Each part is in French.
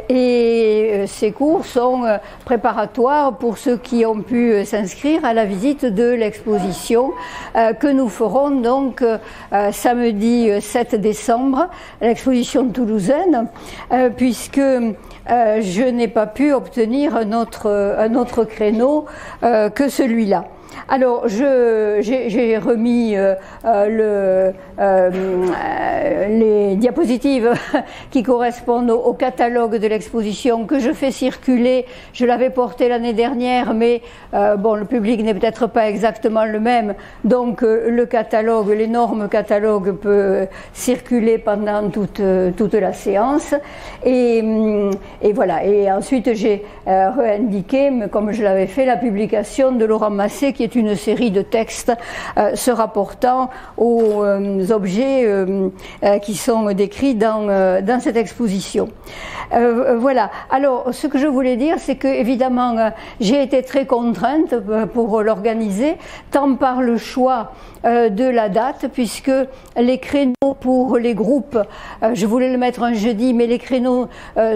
Et ces cours sont préparatoires pour ceux qui ont pu s'inscrire à la visite de l'exposition que nous ferons donc samedi 7 décembre, l'exposition toulousaine, puisque je n'ai pas pu obtenir un autre créneau que celui-là. Alors, j'ai remis les diapositives qui correspondent au catalogue de l'exposition que je fais circuler. Je l'avais porté l'année dernière, mais bon, le public n'est peut-être pas exactement le même. Donc, le catalogue, l'énorme catalogue peut circuler pendant toute la séance. Et voilà. Et ensuite, j'ai réindiqué, comme je l'avais fait, la publication de Laurent Massé, qui est une série de textes se rapportant aux objets qui sont décrits dans cette exposition. Voilà. Alors, ce que je voulais dire, c'est que évidemment, j'ai été très contrainte pour l'organiser, tant par le choix de la date, puisque les créneaux pour les groupes, je voulais le mettre un jeudi, mais les créneaux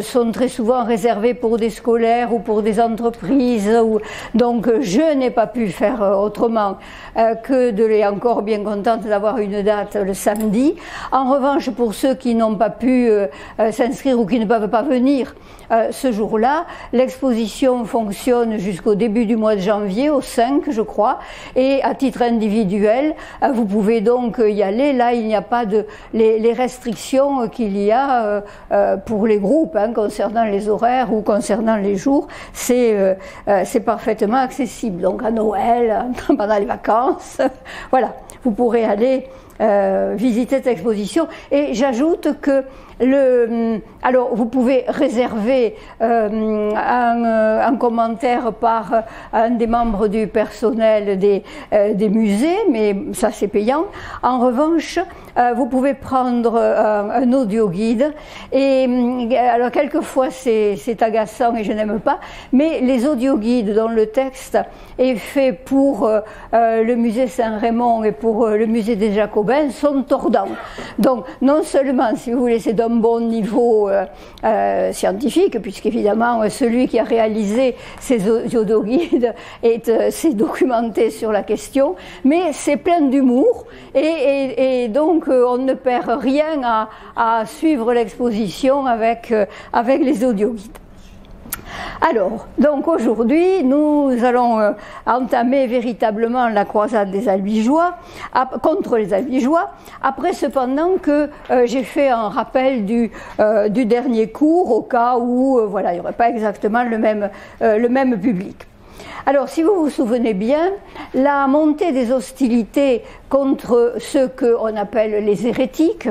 sont très souvent réservés pour des scolaires ou pour des entreprises, donc je n'ai pas pu faire autrement que de les encore bien contente d'avoir une date le samedi. En revanche, pour ceux qui n'ont pas pu s'inscrire ou qui ne peuvent pas venir ce jour-là, l'exposition fonctionne jusqu'au début du mois de janvier, au 5 je crois, et à titre individuel, vous pouvez donc y aller. Là, il n'y a pas les restrictions qu'il y a pour les groupes, concernant les horaires ou concernant les jours, c'est parfaitement accessible. Donc à Noël, pendant les vacances, voilà, vous pourrez aller visiter cette exposition. Et j'ajoute que alors vous pouvez réserver un commentaire par un des membres du personnel des musées, mais ça c'est payant. En revanche, vous pouvez prendre un audio guide, et alors quelquefois c'est agaçant et je n'aime pas, mais les audio guides dont le texte est fait pour le musée Saint-Raymond et pour le musée des Jacobins sont tordants. Donc non seulement, si vous voulez, c'est d'un bon niveau scientifique, puisqu'évidemment celui qui a réalisé ces audio guides s'est documenté sur la question, mais c'est plein d'humour et donc on ne perd rien à suivre l'exposition avec les audio guides. Alors, donc aujourd'hui, nous allons entamer véritablement la croisade des Albigeois, contre les Albigeois, après cependant que j'ai fait un rappel du dernier cours, au cas où voilà, il n'y aurait pas exactement le même public. Alors, si vous vous souvenez bien, la montée des hostilités contre ceux qu'on appelle les hérétiques,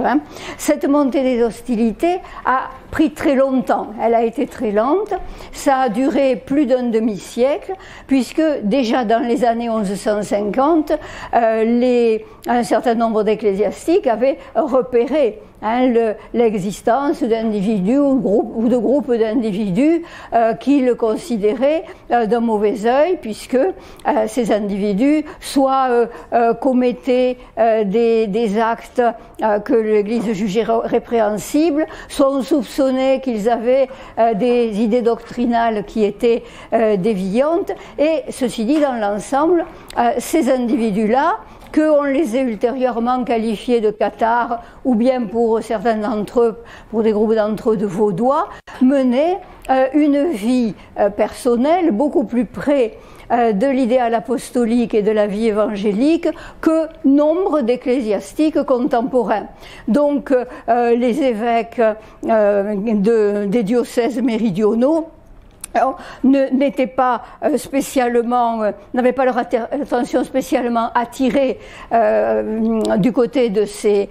cette montée des hostilités a pris très longtemps. Elle a été très lente. Ça a duré plus d'un demi-siècle, puisque déjà dans les années 1150, un certain nombre d'ecclésiastiques avaient repéré l'existence d'individus ou de groupes d'individus qu'ils considéraient d'un mauvais œil, puisque ces individus soit commettaient des actes que l'Église jugeait répréhensibles, soit soupçonnait qu'ils avaient des idées doctrinales qui étaient déviantes, et ceci dit, dans l'ensemble, ces individus-là, qu'on les ait ultérieurement qualifiés de cathares, ou bien pour certains d'entre eux, pour des groupes d'entre eux de vaudois, menaient une vie personnelle beaucoup plus près de l'idéal apostolique et de la vie évangélique que nombre d'ecclésiastiques contemporains. Donc les évêques des diocèses méridionaux n'étaient pas spécialement, n'avaient pas leur attention spécialement attirée du côté de ces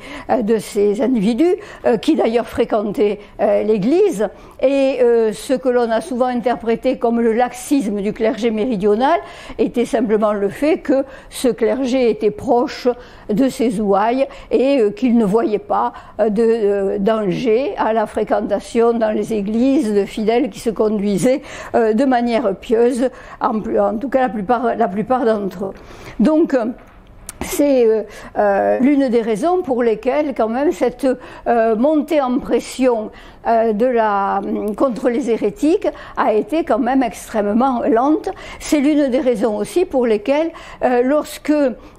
individus, qui d'ailleurs fréquentaient l'Église, et ce que l'on a souvent interprété comme le laxisme du clergé méridional était simplement le fait que ce clergé était proche de ses ouailles et qu'il ne voyait pas de danger à la fréquentation dans les églises de fidèles qui se conduisaient de manière pieuse, en tout cas la plupart d'entre eux. Donc c'est l'une des raisons pour lesquelles quand même cette montée en pression contre les hérétiques a été quand même extrêmement lente. C'est l'une des raisons aussi pour lesquelles lorsque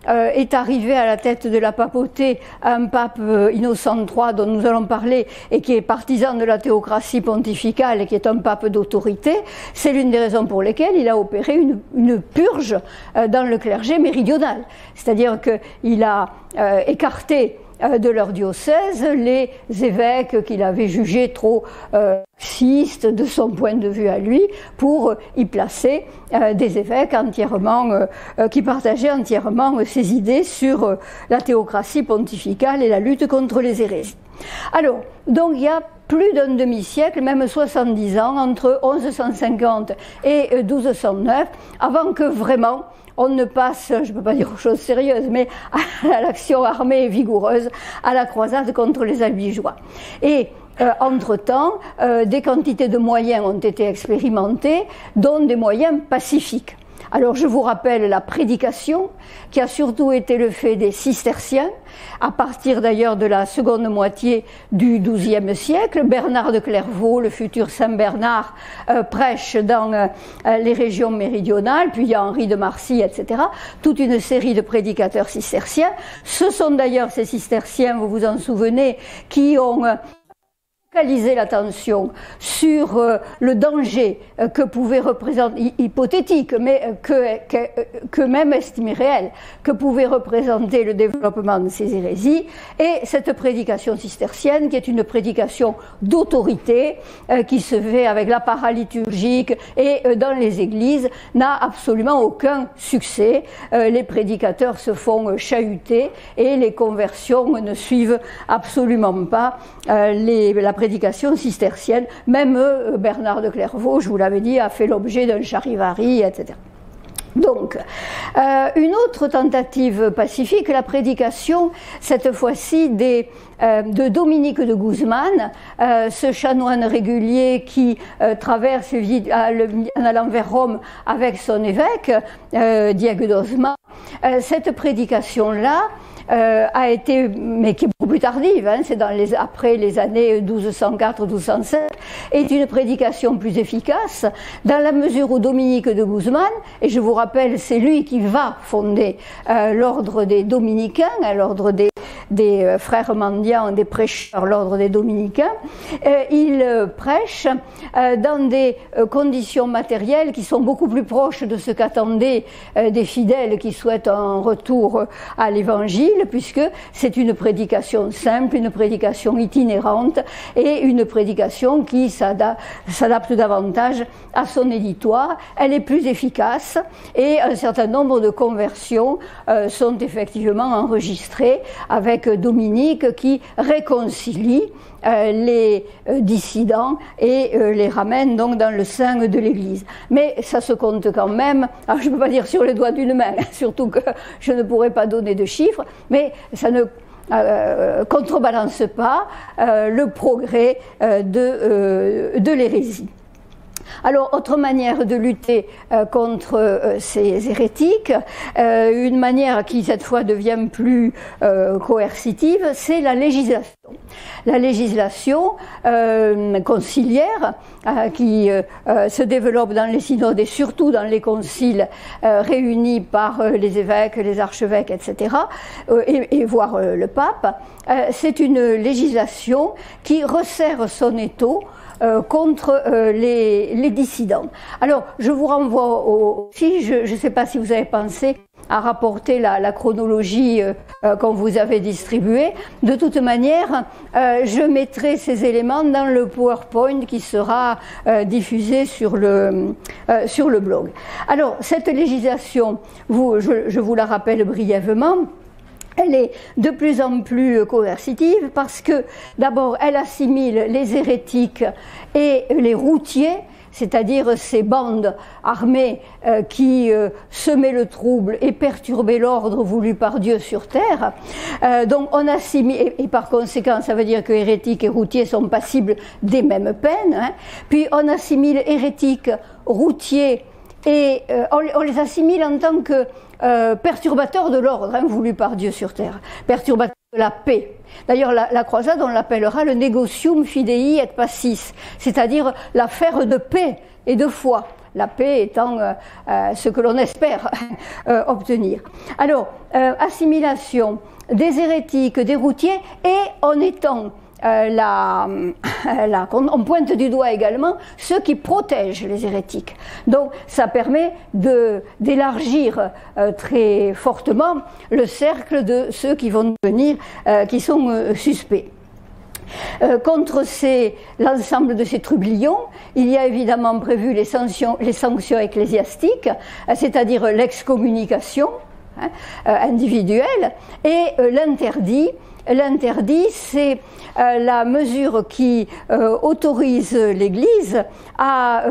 est arrivé à la tête de la papauté un pape Innocent III dont nous allons parler et qui est partisan de la théocratie pontificale et qui est un pape d'autorité, c'est l'une des raisons pour lesquelles il a opéré une purge dans le clergé méridional. C'est-à-dire qu'il a écarté de leur diocèse les évêques qu'il avait jugés trop laxistes de son point de vue à lui pour y placer des évêques entièrement qui partageaient entièrement ses idées sur la théocratie pontificale et la lutte contre les hérésies. Alors, donc il y a plus d'un demi-siècle, même 70 ans, entre 1150 et 1209, avant que vraiment on ne passe, je ne peux pas dire aux choses sérieuses, mais à l'action armée vigoureuse, à la croisade contre les albigeois. Et entre-temps, des quantités de moyens ont été expérimentés, dont des moyens pacifiques. Alors je vous rappelle la prédication, qui a surtout été le fait des cisterciens, à partir d'ailleurs de la seconde moitié du XIIe siècle. Bernard de Clairvaux, le futur Saint Bernard, prêche dans les régions méridionales, puis il y a Henri de Marcy, etc. Toute une série de prédicateurs cisterciens. Ce sont d'ailleurs ces cisterciens, vous vous en souvenez, qui ont focaliser l'attention sur le danger que pouvait représenter, hypothétique, mais que même estimé réel, que pouvait représenter le développement de ces hérésies, et cette prédication cistercienne, qui est une prédication d'autorité, qui se fait avec la paraliturgique et dans les églises, n'a absolument aucun succès. Les prédicateurs se font chahuter et les conversions ne suivent absolument pas la prédication cistercienne. Même Bernard de Clairvaux, je vous l'avais dit, a fait l'objet d'un charivari, etc. Donc, une autre tentative pacifique, la prédication, cette fois-ci, de Dominique de Guzman, ce chanoine régulier qui traverse en allant vers Rome avec son évêque, Diego d'Osma. Cette prédication-là a été, mais qui est beaucoup plus tardive, hein, c'est après les années 1204-1205, est une prédication plus efficace, dans la mesure où Dominique de Guzman, et je vous rappelle, c'est lui qui va fonder l'ordre des dominicains, l'ordre des frères mendiants, des prêcheurs, l'ordre des dominicains, il prêche dans des conditions matérielles qui sont beaucoup plus proches de ce qu'attendaient des fidèles qui souhaitent un retour à l'évangile, puisque c'est une prédication simple, une prédication itinérante et une prédication qui s'adapte davantage à son éditoire. Elle est plus efficace et un certain nombre de conversions sont effectivement enregistrées avec Dominique qui réconcilie les dissidents et les ramène donc dans le sein de l'Église. Mais ça se compte quand même, alors je ne peux pas dire sur les doigts d'une main, surtout que je ne pourrais pas donner de chiffres, mais ça ne contrebalance pas le progrès de l'hérésie. Alors, autre manière de lutter contre ces hérétiques, une manière qui cette fois devient plus coercitive, c'est la législation. La législation conciliaire qui se développe dans les synodes et surtout dans les conciles réunis par les évêques, les archevêques, etc., et voire le pape, c'est une législation qui resserre son étau contre les dissidents. Alors, je vous renvoie aussi, je ne sais pas si vous avez pensé à rapporter la chronologie qu'on vous avait distribuée. De toute manière, je mettrai ces éléments dans le PowerPoint qui sera diffusé sur le blog. Alors, cette législation, je vous la rappelle brièvement, elle est de plus en plus coercitive parce que, d'abord, elle assimile les hérétiques et les routiers, c'est-à-dire ces bandes armées qui semaient le trouble et perturbaient l'ordre voulu par Dieu sur terre. Donc on assimile, et par conséquent, ça veut dire que hérétiques et routiers sont passibles des mêmes peines. Hein. Puis on assimile hérétiques, routiers, et on les assimile en tant que perturbateur de l'ordre, hein, voulu par Dieu sur terre, perturbateur de la paix. D'ailleurs, la croisade, on l'appellera le negocium fidei et pacis, c'est-à-dire l'affaire de paix et de foi. La paix étant ce que l'on espère obtenir. Alors, assimilation des hérétiques, des routiers, et en étant on pointe du doigt également ceux qui protègent les hérétiques. Donc ça permet d'élargir très fortement le cercle de ceux qui vont devenir, qui sont suspects. Contre l'ensemble de ces trublions, il y a évidemment prévu les sanctions ecclésiastiques, c'est-à-dire l'excommunication individuelle, et l'interdit. L'interdit, c'est la mesure qui autorise l'Église à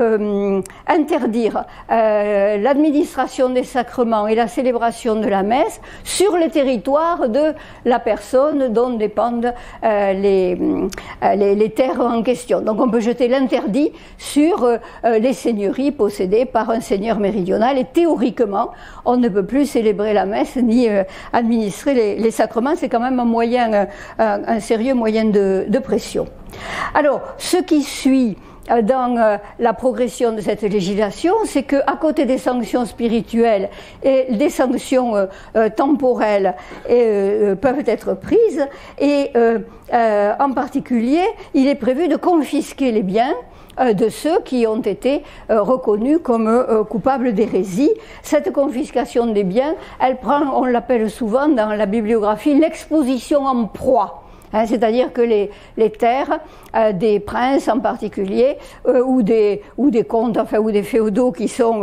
interdire l'administration des sacrements et la célébration de la messe sur le territoire de la personne dont dépendent les terres en question. Donc on peut jeter l'interdit sur les seigneuries possédées par un seigneur méridional, et théoriquement on ne peut plus célébrer la messe ni administrer les sacrements. C'est quand même un moyen, un sérieux moyen de pression. Alors, ce qui suit dans la progression de cette législation, c'est qu'à côté des sanctions spirituelles et des sanctions temporelles peuvent être prises, et en particulier, il est prévu de confisquer les biens de ceux qui ont été reconnus comme coupables d'hérésie. Cette confiscation des biens, elle prend, on l'appelle souvent dans la bibliographie, l'exposition en proie. C'est-à-dire que les terres des princes en particulier, ou des comtes, enfin, ou des féodaux qui sont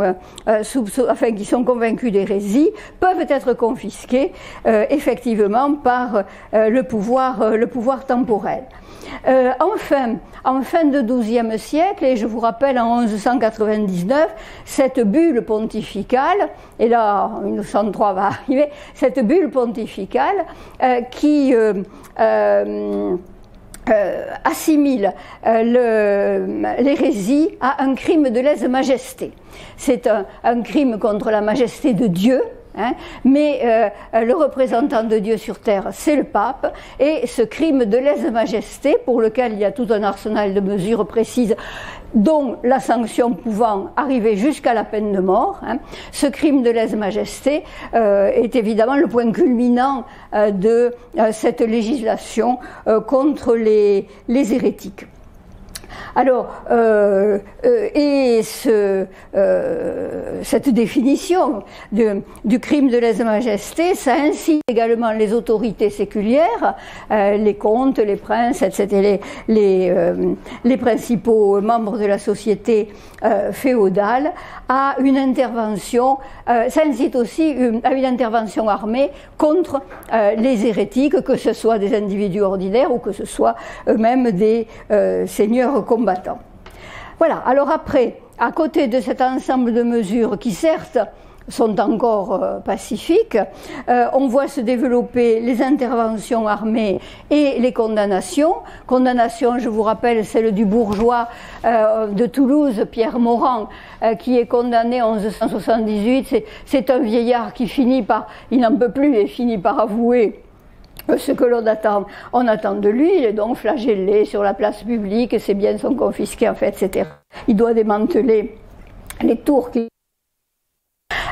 qui sont convaincus d'hérésie, peuvent être confisqués effectivement par le pouvoir temporel. En fin de XIIe siècle, et je vous rappelle en 1199, cette bulle pontificale, et là en 1903 va arriver, cette bulle pontificale qui assimile l'hérésie à un crime de lèse-majesté. C'est un crime contre la majesté de Dieu. Mais le représentant de Dieu sur terre, c'est le pape, et ce crime de lèse-majesté, pour lequel il y a tout un arsenal de mesures précises, dont la sanction pouvant arriver jusqu'à la peine de mort, ce crime de lèse-majesté est évidemment le point culminant de cette législation contre les hérétiques. Alors, cette définition du crime de lèse-majesté, ça incite également les autorités séculières, les comtes, les princes, etc., les principaux membres de la société féodale, à une intervention, ça incite aussi à une intervention armée contre les hérétiques, que ce soit des individus ordinaires ou que ce soit eux-mêmes des seigneurs combattants. Voilà, alors après, à côté de cet ensemble de mesures qui certes sont encore pacifiques, on voit se développer les interventions armées et les condamnations. Condamnation, je vous rappelle, celle du bourgeois de Toulouse, Pierre Morand, qui est condamné en 1178. C'est un vieillard qui il n'en peut plus et finit par avouer ce que on attend de lui. Il est donc flagellé sur la place publique, ses biens sont confisqués, en fait, etc. Il doit démanteler les tours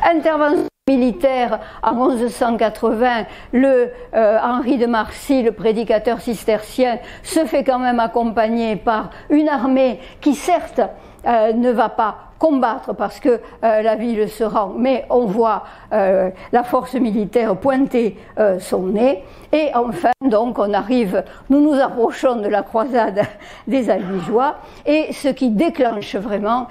Intervention militaire en 1180, Henri de Marcy, le prédicateur cistercien, se fait quand même accompagner par une armée qui certes ne va pas combattre parce que la ville se rend, mais on voit la force militaire pointer son nez. Et enfin, donc, nous nous approchons de la croisade des Albigeois, et ce qui déclenche vraiment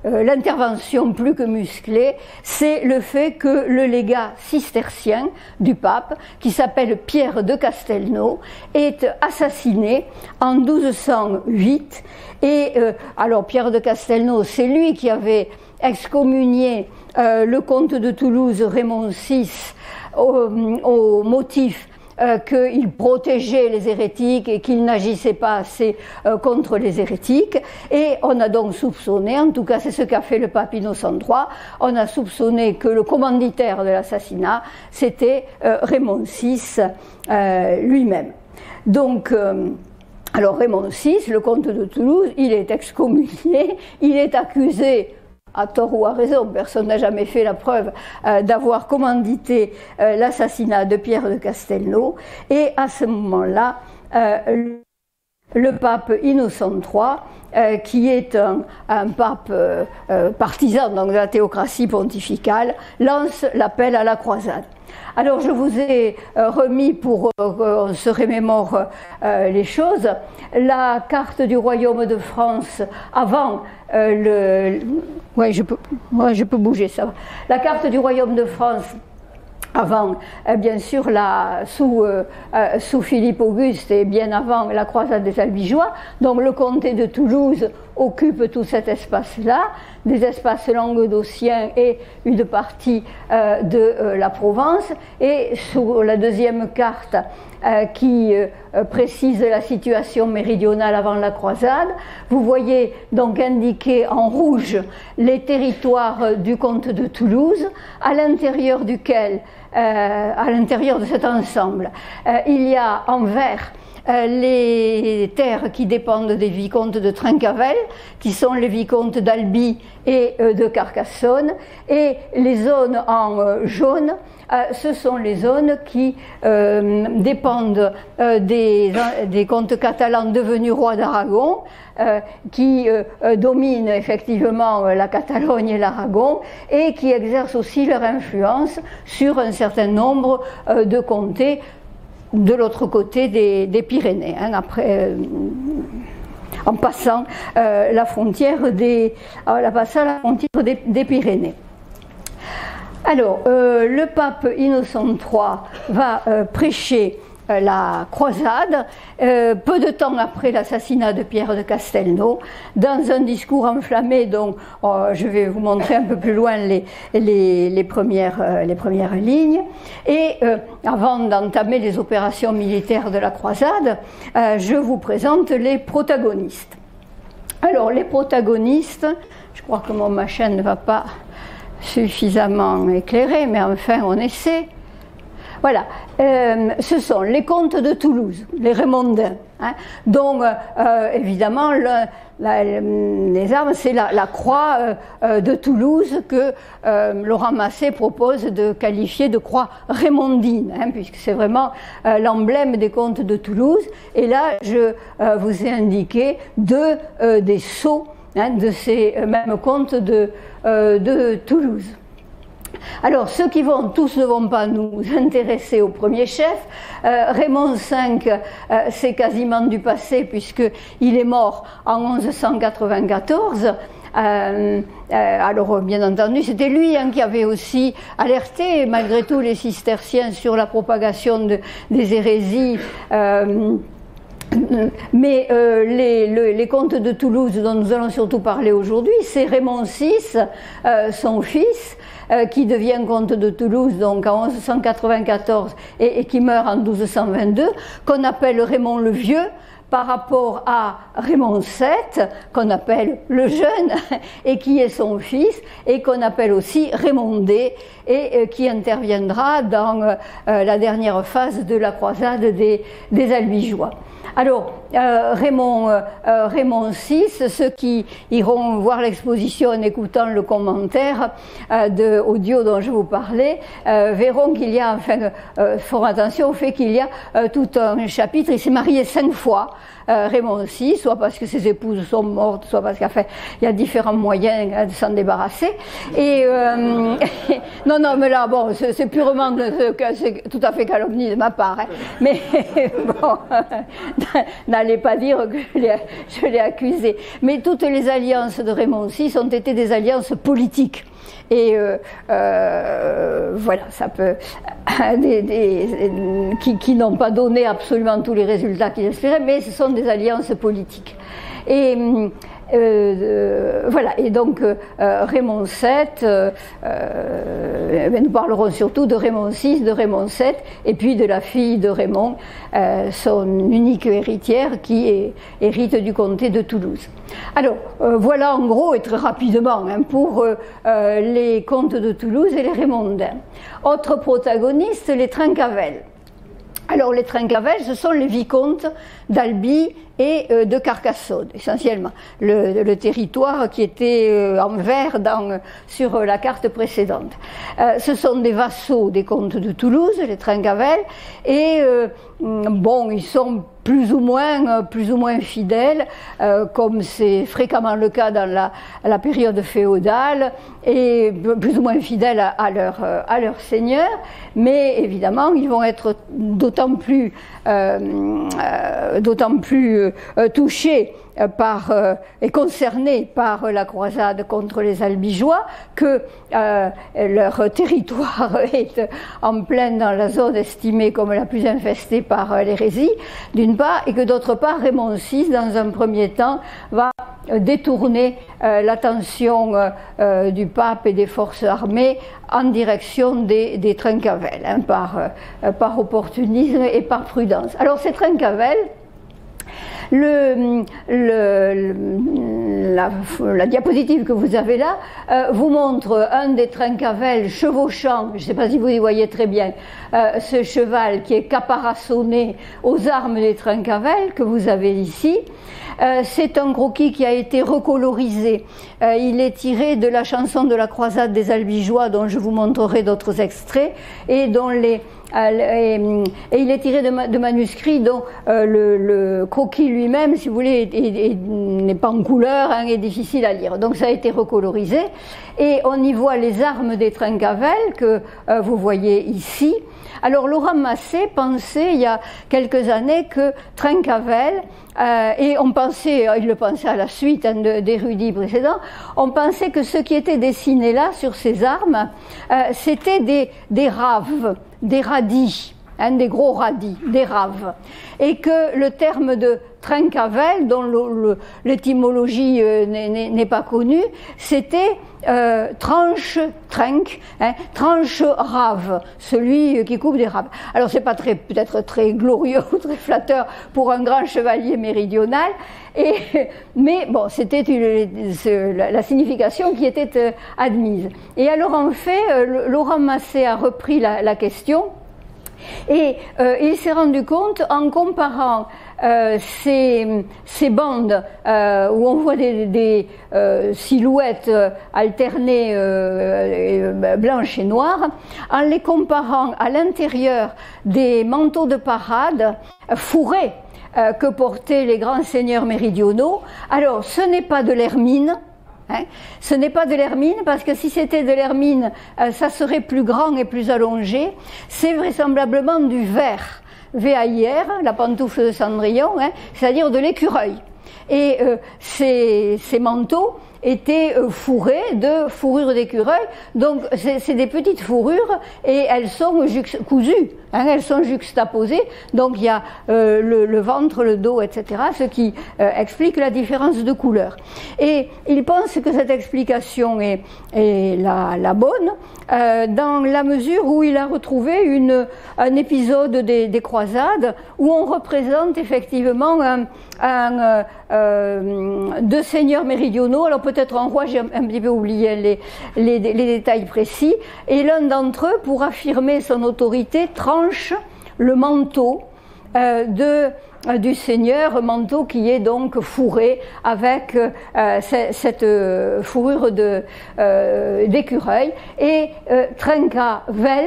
l'intervention plus que musclée, c'est le fait que le légat cistercien du pape, qui s'appelle Pierre de Castelnau, est assassiné en 1208. Et alors Pierre de Castelnau, c'est lui qui avait excommunié le comte de Toulouse, Raymond VI, au motif qu'il protégeait les hérétiques et qu'il n'agissait pas assez contre les hérétiques. Et on a donc soupçonné, en tout cas c'est ce qu'a fait le pape Innocent III, on a soupçonné que le commanditaire de l'assassinat, c'était Raymond VI lui-même. Donc, alors Raymond VI, le comte de Toulouse, il est excommunié, il est accusé, à tort ou à raison, personne n'a jamais fait la preuve d'avoir commandité l'assassinat de Pierre de Castelnau, et à ce moment-là, le pape Innocent III, qui est un pape partisan donc, de la théocratie pontificale, lance l'appel à la croisade. Alors je vous ai remis, pour qu'on se remémore les choses, la carte du royaume de France avant ouais, je peux bouger, ça va. La carte du royaume de France avant, bien sûr, sous Philippe Auguste et bien avant la croisade des Albigeois. Donc le comté de Toulouse occupe tout cet espace-là, des espaces languedociens et une partie de la Provence. Et sur la deuxième carte qui précise la situation méridionale avant la croisade, vous voyez donc indiqué en rouge les territoires du comte de Toulouse, à l'intérieur duquel, à l'intérieur de cet ensemble, il y a en vert les terres qui dépendent des vicomtes de Trincavel, qui sont les vicomtes d'Albi et de Carcassonne, et les zones en jaune, ce sont les zones qui dépendent des comtes catalans devenus rois d'Aragon, qui dominent effectivement la Catalogne et l'Aragon, et qui exercent aussi leur influence sur un certain nombre de comtés de l'autre côté des Pyrénées, hein, après, en passant la frontière des Pyrénées. Alors, le pape Innocent III va prêcher la croisade, peu de temps après l'assassinat de Pierre de Castelnau, dans un discours enflammé dont je vais vous montrer un peu plus loin les premières lignes. Et avant d'entamer les opérations militaires de la croisade, je vous présente les protagonistes. Alors, les protagonistes, je crois que mon machin ne va pas suffisamment éclairé, mais enfin on essaie. Voilà, ce sont les comtes de Toulouse, les Raymondins, hein, dont évidemment les armes, c'est la croix de Toulouse que Laurent Massé propose de qualifier de croix raymondine, hein, puisque c'est vraiment l'emblème des comtes de Toulouse. Et là, je vous ai indiqué des sceaux, hein, de ces mêmes comtes de Toulouse. Alors, ceux qui tous ne vont pas nous intéresser au premier chef. Raymond V, c'est quasiment du passé puisqu'il est mort en 1194. Alors, bien entendu, c'était lui qui avait aussi alerté, malgré tout, les cisterciens sur la propagation des hérésies. Mais les comtes de Toulouse dont nous allons surtout parler aujourd'hui, c'est Raymond VI, son fils, qui devient comte de Toulouse donc en 1194 et qui meurt en 1222, qu'on appelle Raymond le Vieux, par rapport à Raymond VII, qu'on appelle le Jeune, et qui est son fils, et qu'on appelle aussi Raymondé, et qui interviendra dans la dernière phase de la croisade des Albigeois. Alors, Raymond VI, ceux qui iront voir l'exposition en écoutant le commentaire audio dont je vous parlais, verront qu'il y a, feront attention au fait qu'il y a tout un chapitre. Il s'est marié 5 fois, Raymond VI, soit parce que ses épouses sont mortes, soit parce qu'il y a différents moyens de s'en débarrasser. Et non, mais là, bon, c'est purement, c'est tout à fait calomnie de ma part, hein. Mais bon, n'allez pas dire que je l'ai accusé. Mais toutes les alliances de Raymond VI ont été des alliances politiques. Et voilà, ça peut qui n'ont pas donné absolument tous les résultats qu'il espérait, mais ce sont des alliances politiques. Et Voilà, et donc Raymond VII, nous parlerons surtout de Raymond VI, de Raymond VII, et puis de la fille de Raymond, son unique héritière qui hérite du comté de Toulouse. Alors, voilà en gros et très rapidement pour les comtes de Toulouse et les Raymondins. Autres protagonistes, les Trincavel. Alors les Trincavel, ce sont les vicomtes d'Albi et de Carcassonne, essentiellement, le territoire qui était en vert sur la carte précédente. Ce sont des vassaux des comtes de Toulouse, les Trincavel, et bon, ils sont plus ou moins fidèles, comme c'est fréquemment le cas dans la période féodale, et plus ou moins fidèles à leur seigneur, mais évidemment ils vont être d'autant plus touchés et concernés par la croisade contre les Albigeois que leur territoire est en plein dans la zone estimée comme la plus infestée par l'hérésie, d'une part, et que d'autre part, Raymond VI, dans un premier temps, va détourner l'attention du pape et des forces armées en direction des Trincavel, par opportunisme et par prudence. Alors ces Trincavel, la diapositive que vous avez là vous montre un des Trincavel chevauchant, je ne sais pas si vous y voyez très bien, ce cheval qui est caparaçonné aux armes des Trincavel que vous avez ici. C'est un croquis qui a été recolorisé. Il est tiré de la chanson de la croisade des Albigeois dont je vous montrerai d'autres extraits et dont et il est tiré de manuscrits dont le croquis lui-même, si vous voulez, n'est pas en couleur, est difficile à lire. Donc ça a été recolorisé et on y voit les armes des Trincavel que vous voyez ici. Alors Laurent Massé pensait il y a quelques années que Trincavel, et il le pensait à la suite d'érudits précédents, on pensait que ce qui était dessiné là sur ces armes, c'était des raves, des radis, des gros radis, des raves, et que le terme de Trincavel, dont l'étymologie n'est pas connue, c'était tranche rave, celui qui coupe des raves. Alors c'est pas peut-être très glorieux ou très flatteur pour un grand chevalier méridional, mais bon, c'était la signification qui était admise. Et alors en fait, Laurent Massé a repris la question. Et il s'est rendu compte, en comparant ces bandes où on voit des silhouettes alternées blanches et noires, en les comparant à l'intérieur des manteaux de parade fourrés que portaient les grands seigneurs méridionaux. Alors, ce n'est pas de l'hermine. Ce n'est pas de l'hermine, parce que si c'était de l'hermine, ça serait plus grand et plus allongé. C'est vraisemblablement du verre, VAIR, la pantoufle de Cendrillon, c'est-à-dire de l'écureuil. Et ces manteaux étaient fourrés de fourrure d'écureuil, donc c'est des petites fourrures et elles sont cousues, elles sont juxtaposées, donc il y a le ventre, le dos, etc., ce qui explique la différence de couleur. Et il pense que cette explication est la bonne, dans la mesure où il a retrouvé un épisode des croisades où on représente effectivement deux seigneurs méridionaux, alors peut-être en roi, j'ai un petit peu oublié les détails précis, et l'un d'entre eux, pour affirmer son autorité, tranche le manteau du seigneur, manteau qui est donc fourré avec cette fourrure d'écureuil, et Trincavel,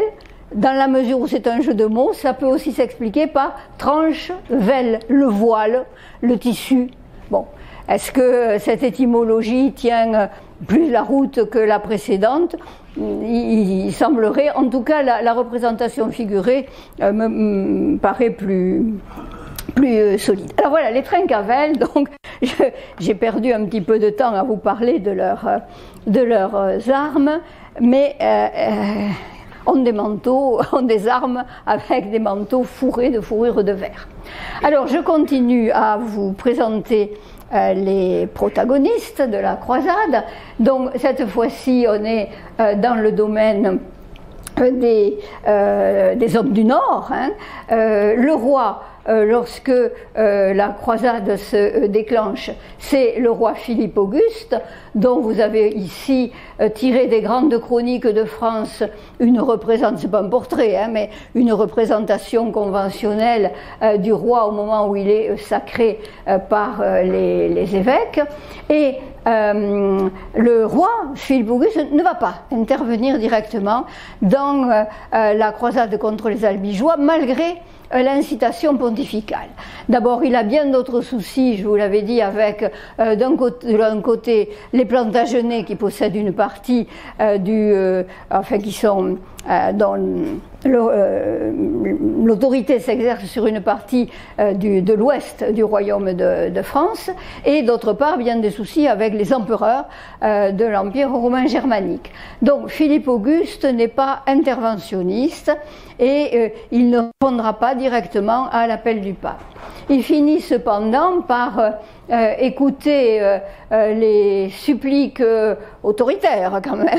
dans la mesure où c'est un jeu de mots, ça peut aussi s'expliquer par tranche-vel, le voile, le tissu. Bon, est-ce que cette étymologie tient plus la route que la précédente? Il semblerait, en tout cas, la représentation figurée me paraît plus solide. Alors voilà, les Trincavel, donc j'ai perdu un petit peu de temps à vous parler de leurs armes, mais ont des manteaux, ont des armes avec des manteaux fourrés de fourrure de verre. Alors je continue à vous présenter les protagonistes de la croisade. Donc cette fois-ci, on est dans le domaine des hommes du Nord. Le roi, lorsque la croisade se déclenche, c'est le roi Philippe Auguste, dont vous avez ici tiré des grandes chroniques de France une représentation, c'est pas un portrait, mais une représentation conventionnelle du roi au moment où il est sacré par les évêques. Et le roi Philippe Auguste ne va pas intervenir directement dans la croisade contre les Albigeois, malgré l'incitation pontificale. D'abord, il a bien d'autres soucis, je vous l'avais dit, avec d'un côté les Plantagenets qui possèdent une partie qui sont dont l'autorité s'exerce sur une partie de l'ouest du royaume de France, et d'autre part bien des soucis avec les empereurs de l'Empire romain germanique. Donc Philippe Auguste n'est pas interventionniste et il ne répondra pas directement à l'appel du pape. Il finit cependant par écouter les suppliques autoritaires quand même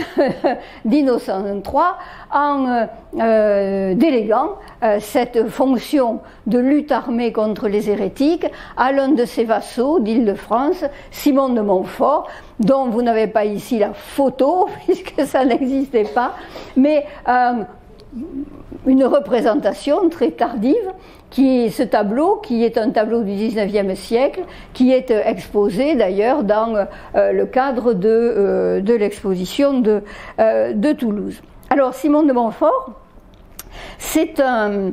d'Innocent III en déléguant cette fonction de lutte armée contre les hérétiques à l'un de ses vassaux d'Île-de-France, Simon de Montfort, dont vous n'avez pas ici la photo puisque ça n'existait pas, mais une représentation très tardive, ce tableau, qui est un tableau du XIXe siècle, qui est exposé d'ailleurs dans le cadre de l'exposition de Toulouse. Alors Simon de Montfort, c'est un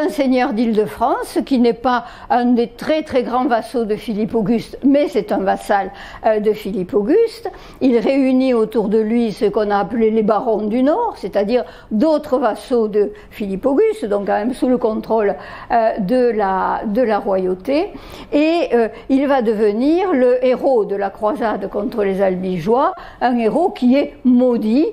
seigneur d'Île-de-France qui n'est pas un des très très grands vassaux de Philippe Auguste, mais c'est un vassal de Philippe Auguste. Il réunit autour de lui ce qu'on a appelé les barons du Nord, c'est-à-dire d'autres vassaux de Philippe Auguste, donc quand même sous le contrôle de la royauté, et il va devenir le héros de la croisade contre les Albigeois, un héros qui est maudit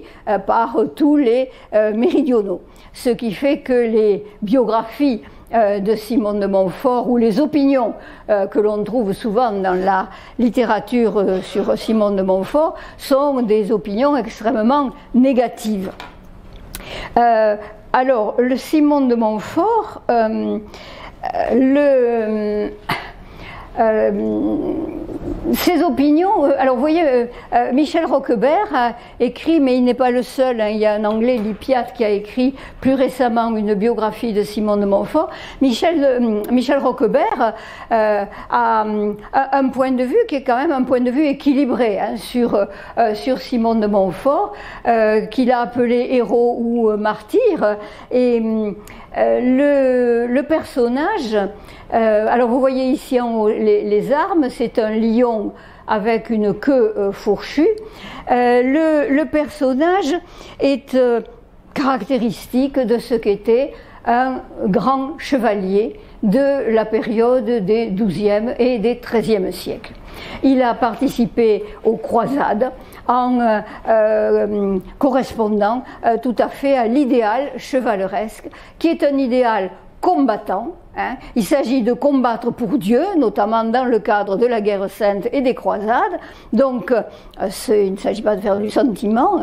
par tous les méridionaux. Ce qui fait que les biographies de Simon de Montfort ou les opinions que l'on trouve souvent dans la littérature sur Simon de Montfort sont des opinions extrêmement négatives. Alors, le Simon de Montfort, ces opinions, alors vous voyez, Michel Roquebert a écrit, mais il n'est pas le seul, il y a un Anglais, Lippiatt, qui a écrit plus récemment une biographie de Simon de Montfort. Michel Roquebert a un point de vue qui est quand même un point de vue équilibré sur Simon de Montfort, qu'il a appelé héros ou martyr, et le personnage, alors vous voyez ici en haut les armes, c'est un lion avec une queue fourchue. Le personnage est caractéristique de ce qu'était un grand chevalier de la période des XIIe et des XIIIe siècles. Il a participé aux croisades en correspondant tout à fait à l'idéal chevaleresque, qui est un idéal combattant. Il s'agit de combattre pour Dieu, notamment dans le cadre de la guerre sainte et des croisades. Donc, il ne s'agit pas de faire du sentiment.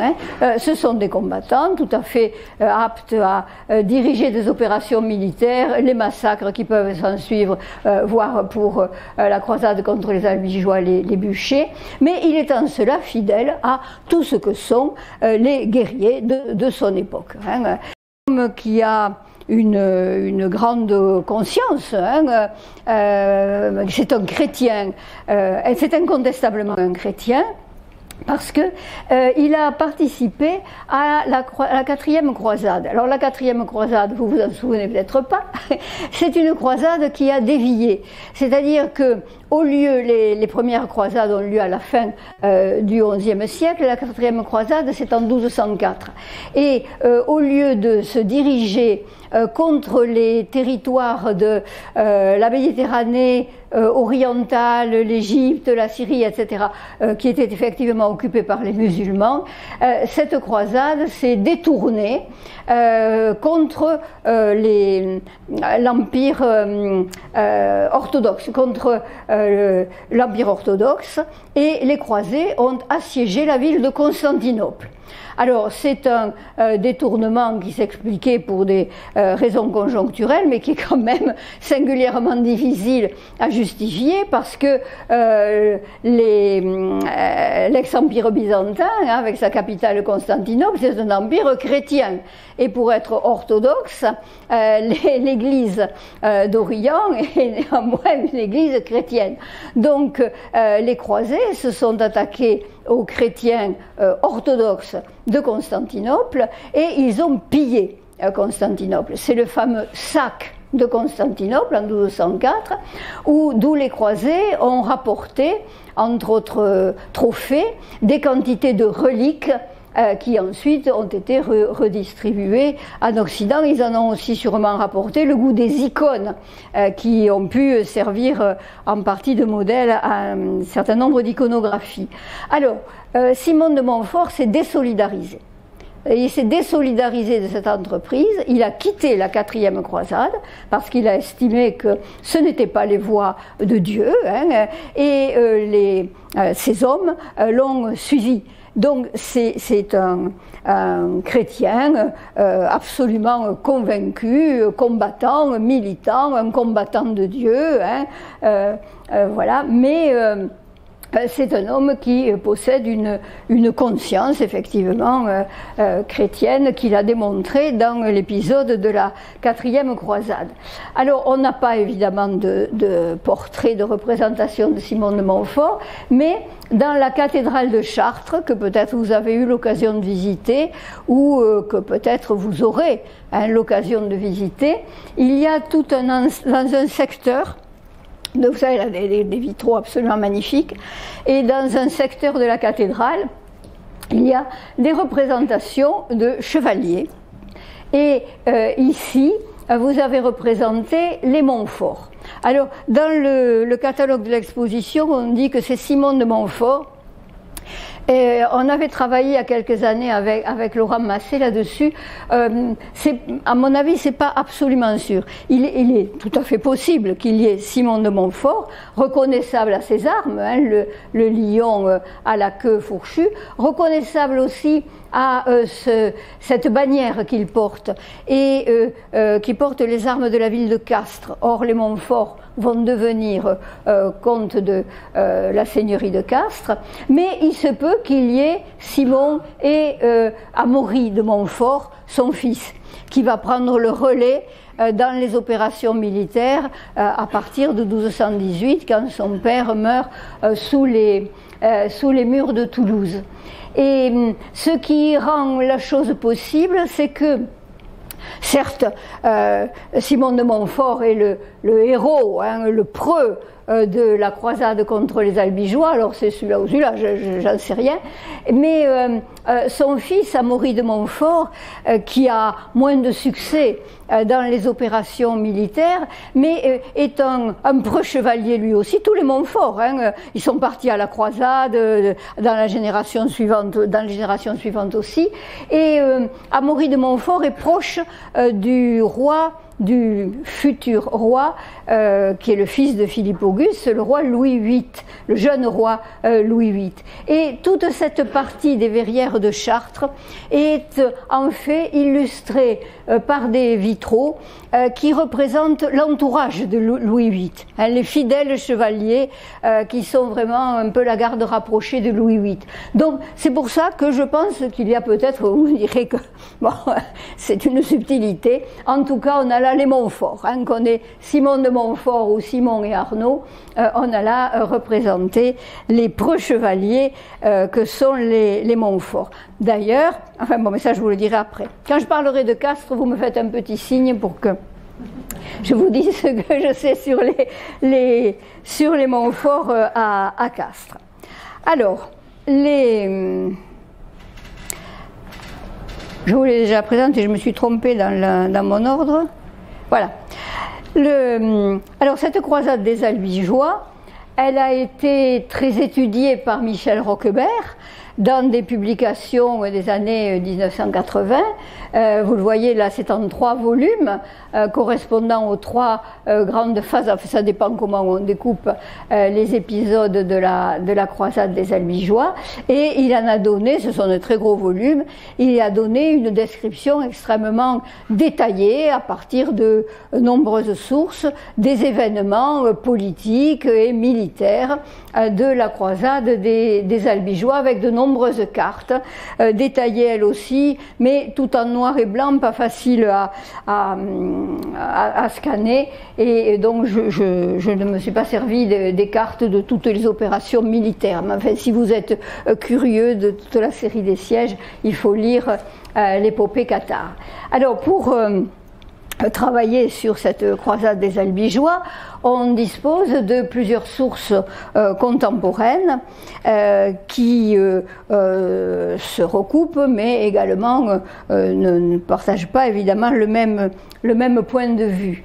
Ce sont des combattants tout à fait aptes à diriger des opérations militaires, les massacres qui peuvent s'en suivre, voire pour la croisade contre les Albigeois, les bûchers. Mais il est en cela fidèle à tout ce que sont les guerriers de son époque. Un homme qui a une grande conscience, c'est un chrétien, et c'est incontestablement un chrétien, parce que il a participé à la quatrième croisade. Alors la quatrième croisade, vous vous en souvenez peut-être pas, c'est une croisade qui a dévié. C'est-à-dire que au lieu, les premières croisades ont lieu à la fin du XIe siècle, la quatrième croisade c'est en 1204. Et au lieu de se diriger contre les territoires de la Méditerranée orientale, l'Égypte, la Syrie, etc., qui étaient effectivement occupés par les musulmans, cette croisade s'est détournée contre l'Empire orthodoxe, contre l'Empire orthodoxe, et les croisés ont assiégé la ville de Constantinople. Alors, c'est un détournement qui s'expliquait pour des raisons conjoncturelles, mais qui est quand même singulièrement difficile à justifier parce que l'ex-empire byzantin, avec sa capitale Constantinople, c'est un empire chrétien. Et pour être orthodoxe, l'Église d'Orient est néanmoins une Église chrétienne. Donc, les croisés se sont attaqués aux chrétiens orthodoxes de Constantinople et ils ont pillé Constantinople. C'est le fameux sac de Constantinople en 1204, d'où les croisés ont rapporté, entre autres trophées, des quantités de reliques qui ensuite ont été redistribuées en Occident. Ils en ont aussi sûrement rapporté le goût des icônes qui ont pu servir en partie de modèle à un certain nombre d'iconographies. Alors, Simon de Montfort s'est désolidarisé. Il s'est désolidarisé de cette entreprise, il a quitté la 4e croisade parce qu'il a estimé que ce n'étaient pas les voies de Dieu, et ces hommes l'ont suivi. Donc c'est un chrétien absolument convaincu, combattant, militant, un combattant de Dieu, voilà, mais c'est un homme qui possède une conscience effectivement chrétienne qu'il a démontré dans l'épisode de la 4e croisade. Alors on n'a pas évidemment de portrait de représentation de Simon de Montfort, mais dans la cathédrale de Chartres, que peut-être vous avez eu l'occasion de visiter, ou que peut-être vous aurez l'occasion de visiter, il y a tout dans un secteur, vous savez, là, des vitraux absolument magnifiques, et dans un secteur de la cathédrale, il y a des représentations de chevaliers. Et ici, vous avez représenté les Montfort. Alors, dans le catalogue de l'exposition, on dit que c'est Simon de Montfort. Et on avait travaillé il y a quelques années avec Laurent Massé là-dessus. À mon avis, c'est pas absolument sûr. Il est tout à fait possible qu'il y ait Simon de Montfort, reconnaissable à ses armes, le lion à la queue fourchue, reconnaissable aussi à cette bannière qu'il porte, et qui porte les armes de la ville de Castres. Or, les Montfort vont devenir comte de la seigneurie de Castres, mais il se peut qu'il y ait Simon et Amaury de Montfort, son fils, qui va prendre le relais dans les opérations militaires à partir de 1218, quand son père meurt sous les murs de Toulouse. Et ce qui rend la chose possible, c'est que certes, Simon de Montfort est le héros, le preux de la croisade contre les Albigeois, alors c'est celui-là ou celui-là, j'en sais rien, mais son fils, Amaury de Montfort, qui a moins de succès dans les opérations militaires, mais est un preux chevalier lui aussi. Tous les Montfort, ils sont partis à la croisade dans la génération suivante aussi, et Amaury de Montfort est proche du futur roi, qui est le fils de Philippe Auguste, le roi Louis VIII, le jeune roi Louis VIII. Et toute cette partie des verrières de Chartres est en fait illustrée par des vitraux qui représentent l'entourage de Louis VIII, les fidèles chevaliers qui sont vraiment un peu la garde rapprochée de Louis VIII. Donc c'est pour ça que je pense qu'il y a peut-être, vous direz que bon, c'est une subtilité, en tout cas on a là les Montfort, qu'on est Simon de Montfort ou Simon et Arnaud, on a là représenté les preux chevaliers que sont les Montfort. D'ailleurs, enfin bon, mais ça je vous le dirai après. Quand je parlerai de Castres, vous me faites un petit signe pour que je vous dise ce que je sais sur les Montfort à Castres. Alors, je vous l'ai déjà présenté, je me suis trompée dans mon ordre. Voilà. Alors, cette croisade des Albigeois, elle a été très étudiée par Michel Roquebert, dans des publications des années 1980. Vous le voyez là, c'est en 3 volumes correspondant aux 3 grandes phases. Enfin, ça dépend comment on découpe les épisodes de la croisade des Albigeois. Et il en a donné, ce sont de très gros volumes, il a donné une description extrêmement détaillée à partir de nombreuses sources des événements politiques et militaires de la croisade des Albigeois, avec de nombreuses cartes détaillées elles aussi, mais tout en noir et blanc, pas facile à scanner, et donc je ne me suis pas servi des cartes de toutes les opérations militaires. Mais enfin, si vous êtes curieux de toute la série des sièges, il faut lire l'épopée cathare. Alors pour travailler sur cette croisade des Albigeois, on dispose de plusieurs sources contemporaines qui se recoupent, mais également ne partagent pas évidemment le même point de vue.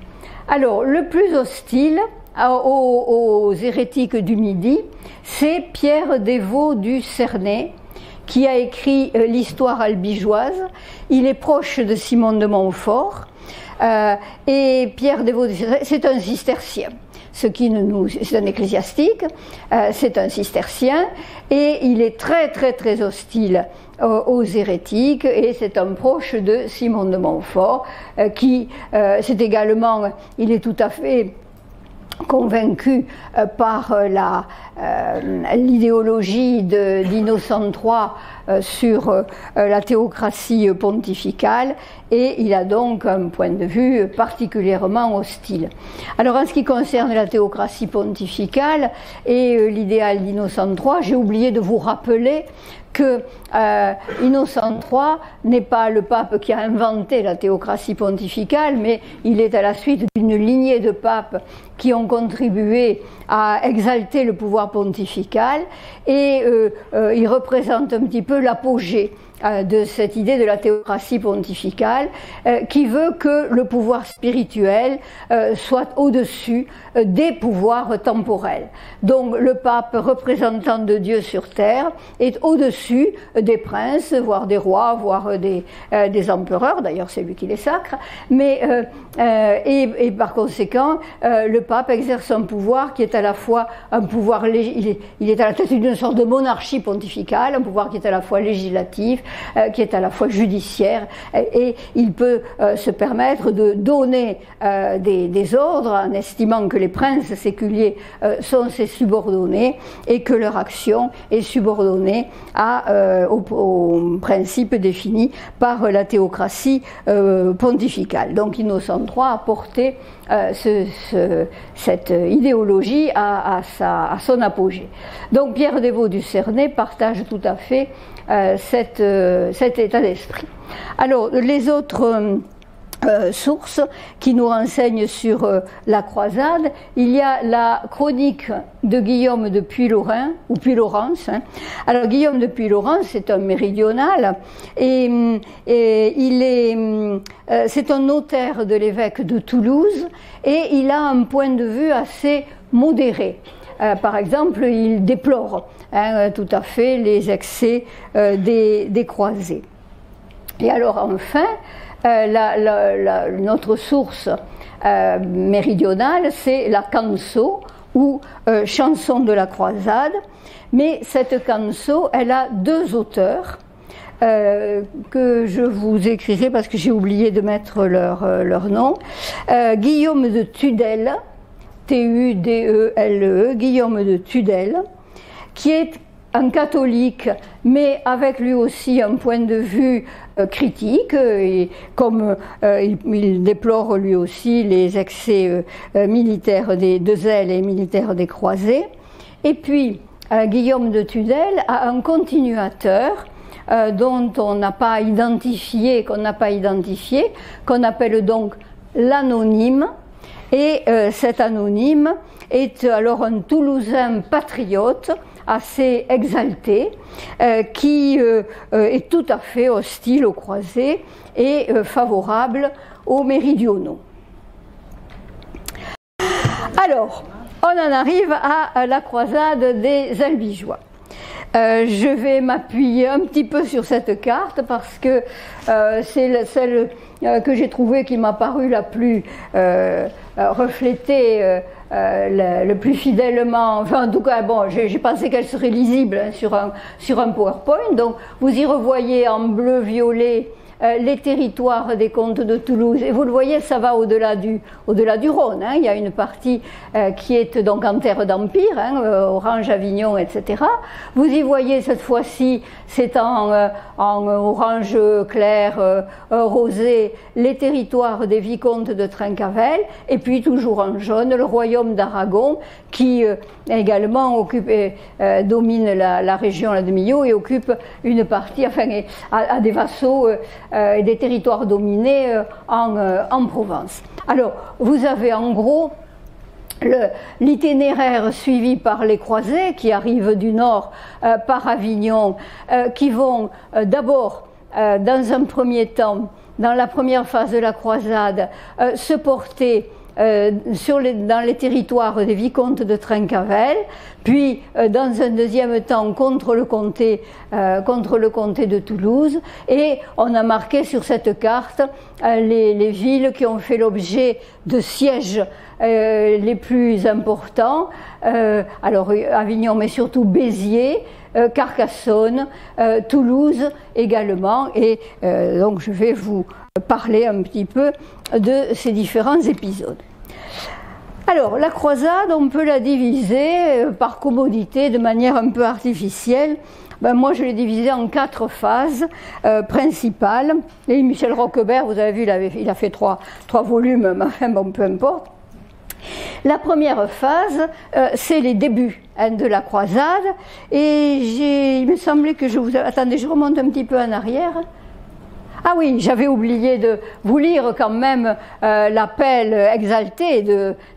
Alors, le plus hostile aux hérétiques du Midi, c'est Pierre Dévaux du Cernay, qui a écrit l'histoire albigeoise. Il est proche de Simon de Montfort. Et Pierre Dévaux, c'est un cistercien, c'est un ecclésiastique, c'est un cistercien, et il est très très très hostile aux hérétiques, et c'est un proche de Simon de Montfort, qui c'est également, il est tout à fait convaincu par l'idéologie d'Innocent III sur la théocratie pontificale, et il a donc un point de vue particulièrement hostile. Alors en ce qui concerne la théocratie pontificale et l'idéal d'Innocent III, j'ai oublié de vous rappeler que Innocent III n'est pas le pape qui a inventé la théocratie pontificale, mais il est à la suite d'une lignée de papes qui ont contribué à exalter le pouvoir pontifical, et il représente un petit peu l'apogée de cette idée de la théocratie pontificale, qui veut que le pouvoir spirituel soit au-dessus des pouvoirs temporels. Donc le pape, représentant de Dieu sur terre, est au-dessus des princes, voire des rois, voire des empereurs, d'ailleurs c'est lui qui les sacre, mais et par conséquent le pape exerce un pouvoir qui est à la fois un pouvoir, il est à la tête d'une sorte de monarchie pontificale, un pouvoir qui est à la fois législatif, qui est à la fois judiciaire, et il peut se permettre de donner des ordres en estimant que les princes séculiers sont ses subordonnés et que leur action est subordonnée aux principes définis par la théocratie pontificale. Donc Innocent III a porté cette idéologie à son apogée. Donc Pierre Dévaux du Cernay partage tout à fait cet état d'esprit. Alors les autres sources qui nous renseignent sur la croisade, il y a la chronique de Guillaume de Puylaurens, ou Puylaurens. Alors Guillaume de Puylaurens, c'est un méridional, et c'est un notaire de l'évêque de Toulouse, et il a un point de vue assez modéré. Par exemple, il déplore tout à fait les excès des croisés. Et alors enfin, notre source méridionale, c'est la canso, ou chanson de la croisade, mais cette canso, elle a 2 auteurs que je vous écrirai parce que j'ai oublié de mettre leur nom. Guillaume de Tudelle, T-U-D-E-L-E, Guillaume de Tudelle, qui est un catholique, mais avec lui aussi un point de vue critique, et comme il déplore lui aussi les excès militaires de zèle et militaires des croisés. Et puis Guillaume de Tudelle a un continuateur dont on n'a pas identifié, qu'on appelle donc l'anonyme. Et cet anonyme est alors un Toulousain patriote assez exalté, qui est tout à fait hostile aux croisés et favorable aux méridionaux. Alors, on en arrive à la croisade des Albigeois. Je vais m'appuyer un petit peu sur cette carte parce que c'est celle que j'ai trouvée qui m'a paru la plus reflétée le plus fidèlement. Enfin, en tout cas, bon, j'ai pensé qu'elle serait lisible hein, sur un PowerPoint. Donc, vous y revoyez en bleu-violet les territoires des comtes de Toulouse, et vous le voyez, ça va au-delà du Rhône, hein. Il y a une partie qui est donc en terre d'empire, hein, Orange, Avignon, etc. Vous y voyez cette fois-ci, c'est en orange clair, rosé, les territoires des vicomtes de Trincavel, et puis toujours en jaune, le royaume d'Aragon, qui également domine la région de Millau et occupe une partie, enfin, a des vassaux et des territoires dominés en Provence. Alors, vous avez en gros l'itinéraire suivi par les croisés qui arrivent du nord par Avignon, qui vont d'abord, dans un premier temps, dans la première phase de la croisade, se porter dans les territoires des vicomtes de Trincavel, puis dans un deuxième temps contre le comté de Toulouse, et on a marqué sur cette carte les villes qui ont fait l'objet de sièges les plus importants, alors Avignon mais surtout Béziers, Carcassonne, Toulouse également, et donc je vais vous parler un petit peu de ces différents épisodes. Alors, la croisade, on peut la diviser par commodité, de manière un peu artificielle. Moi, je l'ai divisée en 4 phases principales. Et Michel Roquebert, vous avez vu, il a fait 3 volumes, mais enfin, bon, peu importe. La première phase, c'est les débuts de la croisade. Et il me semblait que attendez, je remonte un petit peu en arrière. Ah oui, j'avais oublié de vous lire quand même l'appel exalté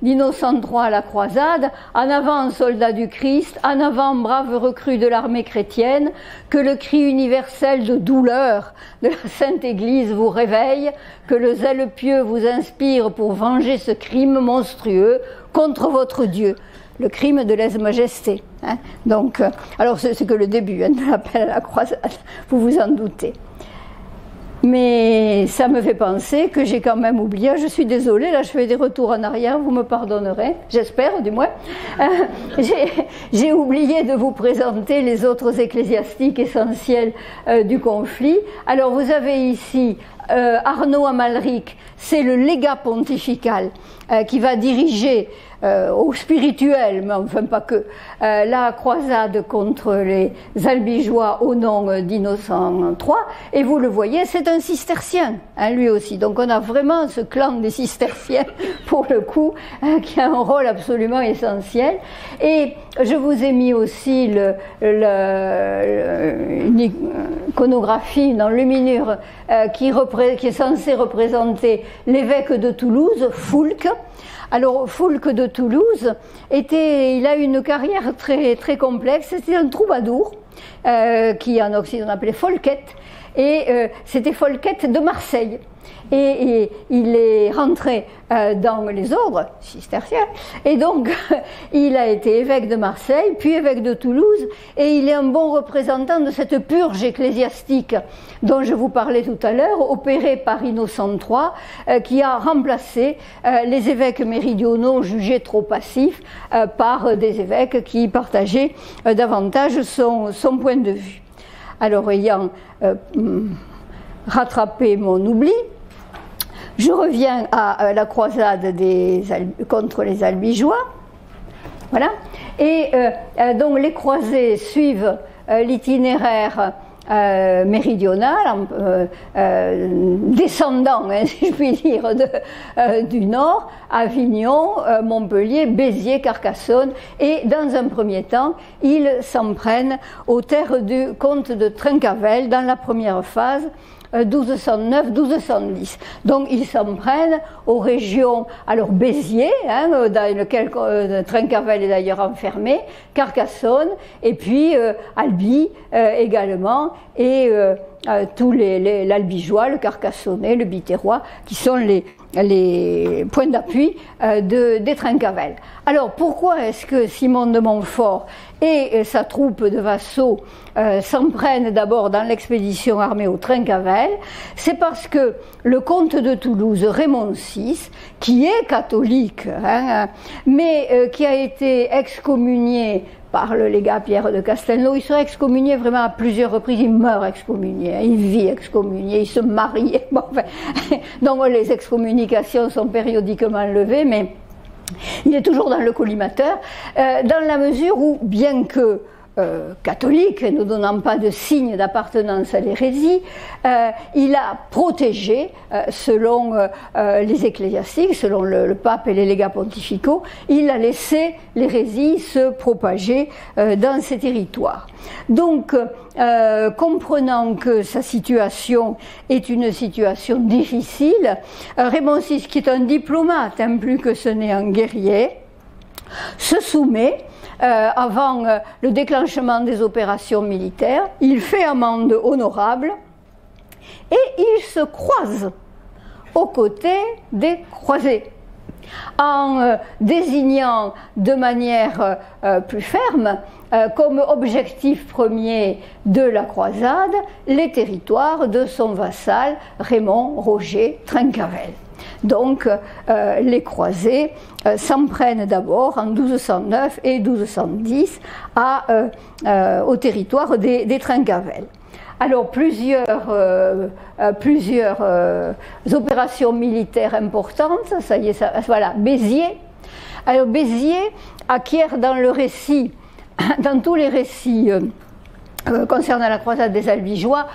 d'Innocent III à la croisade. En avant, soldats du Christ, en avant, braves recrues de l'armée chrétienne, que le cri universel de douleur de la Sainte Église vous réveille, que le zèle pieux vous inspire pour venger ce crime monstrueux contre votre Dieu. Le crime de lèse-majesté. Hein. Donc, alors c'est que le début hein, de l'appel à la croisade, vous vous en doutez. Mais ça me fait penser que j'ai quand même oublié, je suis désolée, là je fais des retours en arrière, vous me pardonnerez, j'espère du moins. J'ai oublié de vous présenter les autres ecclésiastiques essentiels du conflit. Alors vous avez ici Arnaud Amalric, c'est le légat pontifical qui va diriger au spirituel, mais enfin pas que, la croisade contre les albigeois au nom d'Innocent III, et vous le voyez, c'est un cistercien, hein, lui aussi. Donc on a vraiment ce clan des cisterciens, pour le coup, qui a un rôle absolument essentiel. Et je vous ai mis aussi une iconographie, une enluminure qui est censée représenter l'évêque de Toulouse, Foulques. Alors, Foulques de Toulouse il a une carrière très, très complexe. C'était un troubadour qui en Occident on appelait Folquette, et c'était Folquette de Marseille. Et il est rentré dans les ordres cisterciens, et donc il a été évêque de Marseille, puis évêque de Toulouse, et il est un bon représentant de cette purge ecclésiastique dont je vous parlais tout à l'heure, opérée par Innocent III, qui a remplacé les évêques méridionaux jugés trop passifs par des évêques qui partageaient davantage son point de vue. Alors, ayant rattrapé mon oubli, je reviens à la croisade contre les albigeois. Voilà. Et donc les croisés suivent l'itinéraire méridional, descendant, hein, si je puis dire, du nord, Avignon, Montpellier, Béziers, Carcassonne, et dans un premier temps, ils s'en prennent aux terres du comte de Trincavel dans la première phase, 1209-1210. Donc ils s'en prennent aux régions, alors Béziers, hein, dans lequel Trincavel est d'ailleurs enfermé, Carcassonne, et puis Albi également, et tous l'albigeois, le carcassonnais, le biterrois, qui sont les points d'appui des Trincavel. Alors pourquoi est-ce que Simon de Montfort et sa troupe de vassaux s'en prennent d'abord dans l'expédition armée au Trincavel? C'est parce que le comte de Toulouse, Raymond VI, qui est catholique, mais qui a été excommunié par le légat Pierre de Castelnau, il sera excommunié vraiment à plusieurs reprises, il meurt excommunié, il vit excommunié, il se marie, bon, enfin, donc les excommunications sont périodiquement levées, mais il est toujours dans le collimateur, dans la mesure où, bien que catholique, ne donnant pas de signe d'appartenance à l'hérésie, il a protégé, selon les ecclésiastiques, selon le pape et les légats pontificaux, il a laissé l'hérésie se propager dans ces territoires. Donc, comprenant que sa situation est une situation difficile, Raymond VI, qui est un diplomate, plus que ce n'est un guerrier, se soumet avant le déclenchement des opérations militaires, il fait amende honorable et il se croise aux côtés des croisés, en désignant de manière plus ferme comme objectif premier de la croisade les territoires de son vassal Raymond Roger Trincavel. Donc les croisés s'en prennent d'abord en 1209 et 1210 au territoire des Trincavel. Alors plusieurs opérations militaires importantes, ça y est, voilà, Béziers. Alors Béziers acquiert dans le récit, dans tous les récits concernant la croisade des Albigeois,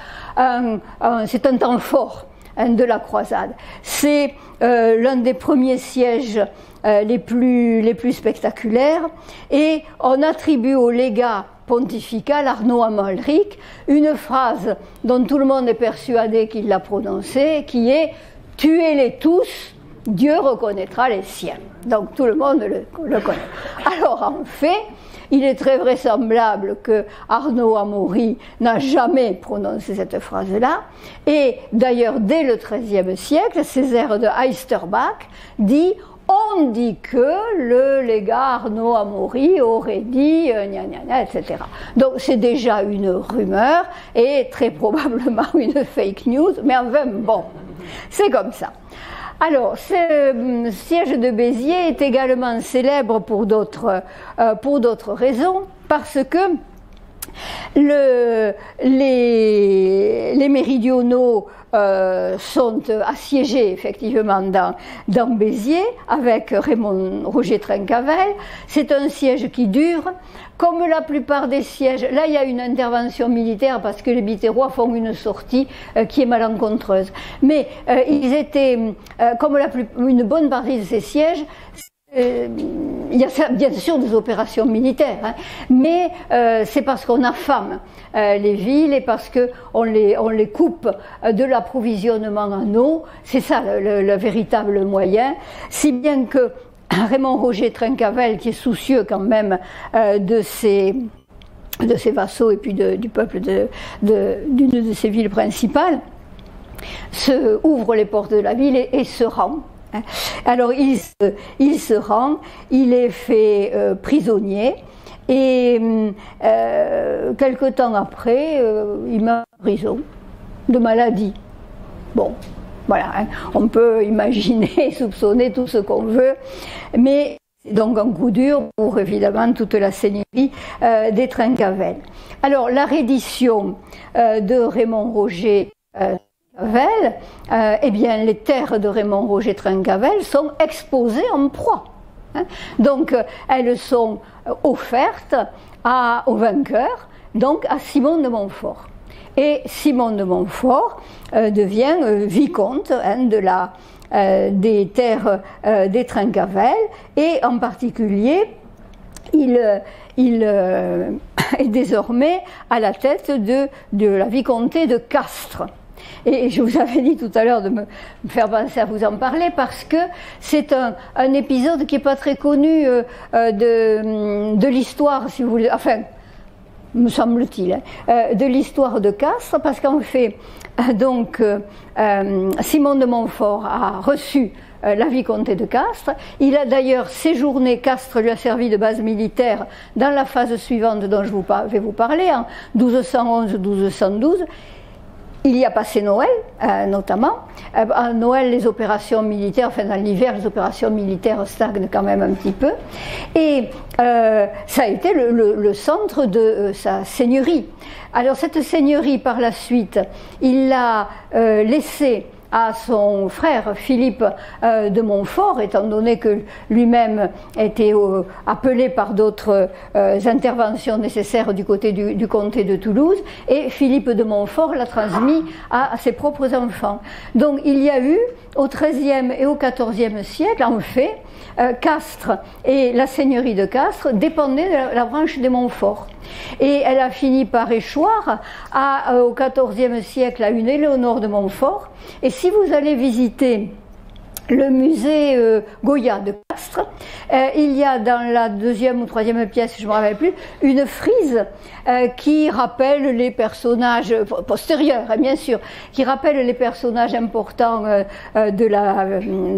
c'est un temps fort de la croisade. C'est l'un des premiers sièges les plus spectaculaires, et on attribue au légat pontifical Arnaud Amalric une phrase dont tout le monde est persuadé qu'il l'a prononcée, qui est « Tuez-les tous, Dieu reconnaîtra les siens ». Donc tout le monde le connaît. Alors en fait, il est très vraisemblable que Arnaud Amaury n'a jamais prononcé cette phrase-là, et d'ailleurs dès le XIIIe siècle, Césaire de Heisterbach dit « On dit que le légat Arnaud Amaury aurait dit gna gna gna, etc. » Donc c'est déjà une rumeur et très probablement une fake news, mais enfin bon, c'est comme ça. Alors, ce siège de Béziers est également célèbre pour d'autres raisons, parce que les méridionaux sont assiégés effectivement dans Béziers avec Raymond Roger Trincavel. C'est un siège qui dure. Comme la plupart des sièges, là il y a une intervention militaire parce que les biterrois font une sortie qui est malencontreuse. Mais ils étaient, comme une bonne partie de ces sièges, il y a bien sûr des opérations militaires, hein, mais c'est parce qu'on affame les villes et parce qu'on les coupe de l'approvisionnement en eau. C'est ça le véritable moyen, si bien que Raymond Roger Trincavel, qui est soucieux quand même de ses vassaux et puis du peuple d'une de ses villes principales, ouvre les portes de la ville et se rend. Alors il se rend, il est fait prisonnier et quelque temps après, il meurt en prison de maladie. Bon, voilà, hein, on peut imaginer, soupçonner tout ce qu'on veut, mais c'est donc un coup dur pour évidemment toute la seigneurie des Trincavel. Alors la reddition de Raymond Roger Trincavel, eh bien les terres de Raymond Roger Trincavel sont exposées en proie. Hein. Donc elles sont offertes aux vainqueurs, donc à Simon de Montfort. Et Simon de Montfort devient vicomte des terres des Trincavel, et en particulier il est désormais à la tête de la vicomté de Castres. Et je vous avais dit tout à l'heure de me faire penser à vous en parler parce que c'est un épisode qui n'est pas très connu de l'histoire, si vous voulez. Enfin, me semble-t-il, de l'histoire de Castres, parce qu'en fait, donc, Simon de Montfort a reçu la vicomté de Castres. Il a d'ailleurs séjourné, Castres lui a servi de base militaire dans la phase suivante dont je vais vous parler, en 1211-1212. Il y a passé Noël, notamment. À Noël, les opérations militaires, enfin dans l'hiver, les opérations militaires stagnent quand même un petit peu. Et ça a été le centre de sa seigneurie. Alors cette seigneurie, par la suite, il l'a laissée à son frère Philippe de Montfort, étant donné que lui-même était appelé par d'autres interventions nécessaires du côté du comté de Toulouse, et Philippe de Montfort l'a transmis à ses propres enfants. Donc il y a eu au XIIIe et au XIVe siècle, en fait, Castres et la seigneurie de Castres dépendaient de la branche des Montfort. Et elle a fini par échoir au XIVe siècle à une Éléonore de Montfort. Et si vous allez visiter le musée Goya de Castres, il y a dans la deuxième ou troisième pièce, je ne me rappelle plus, une frise qui rappelle les personnages postérieurs, bien sûr, qui rappelle les personnages importants de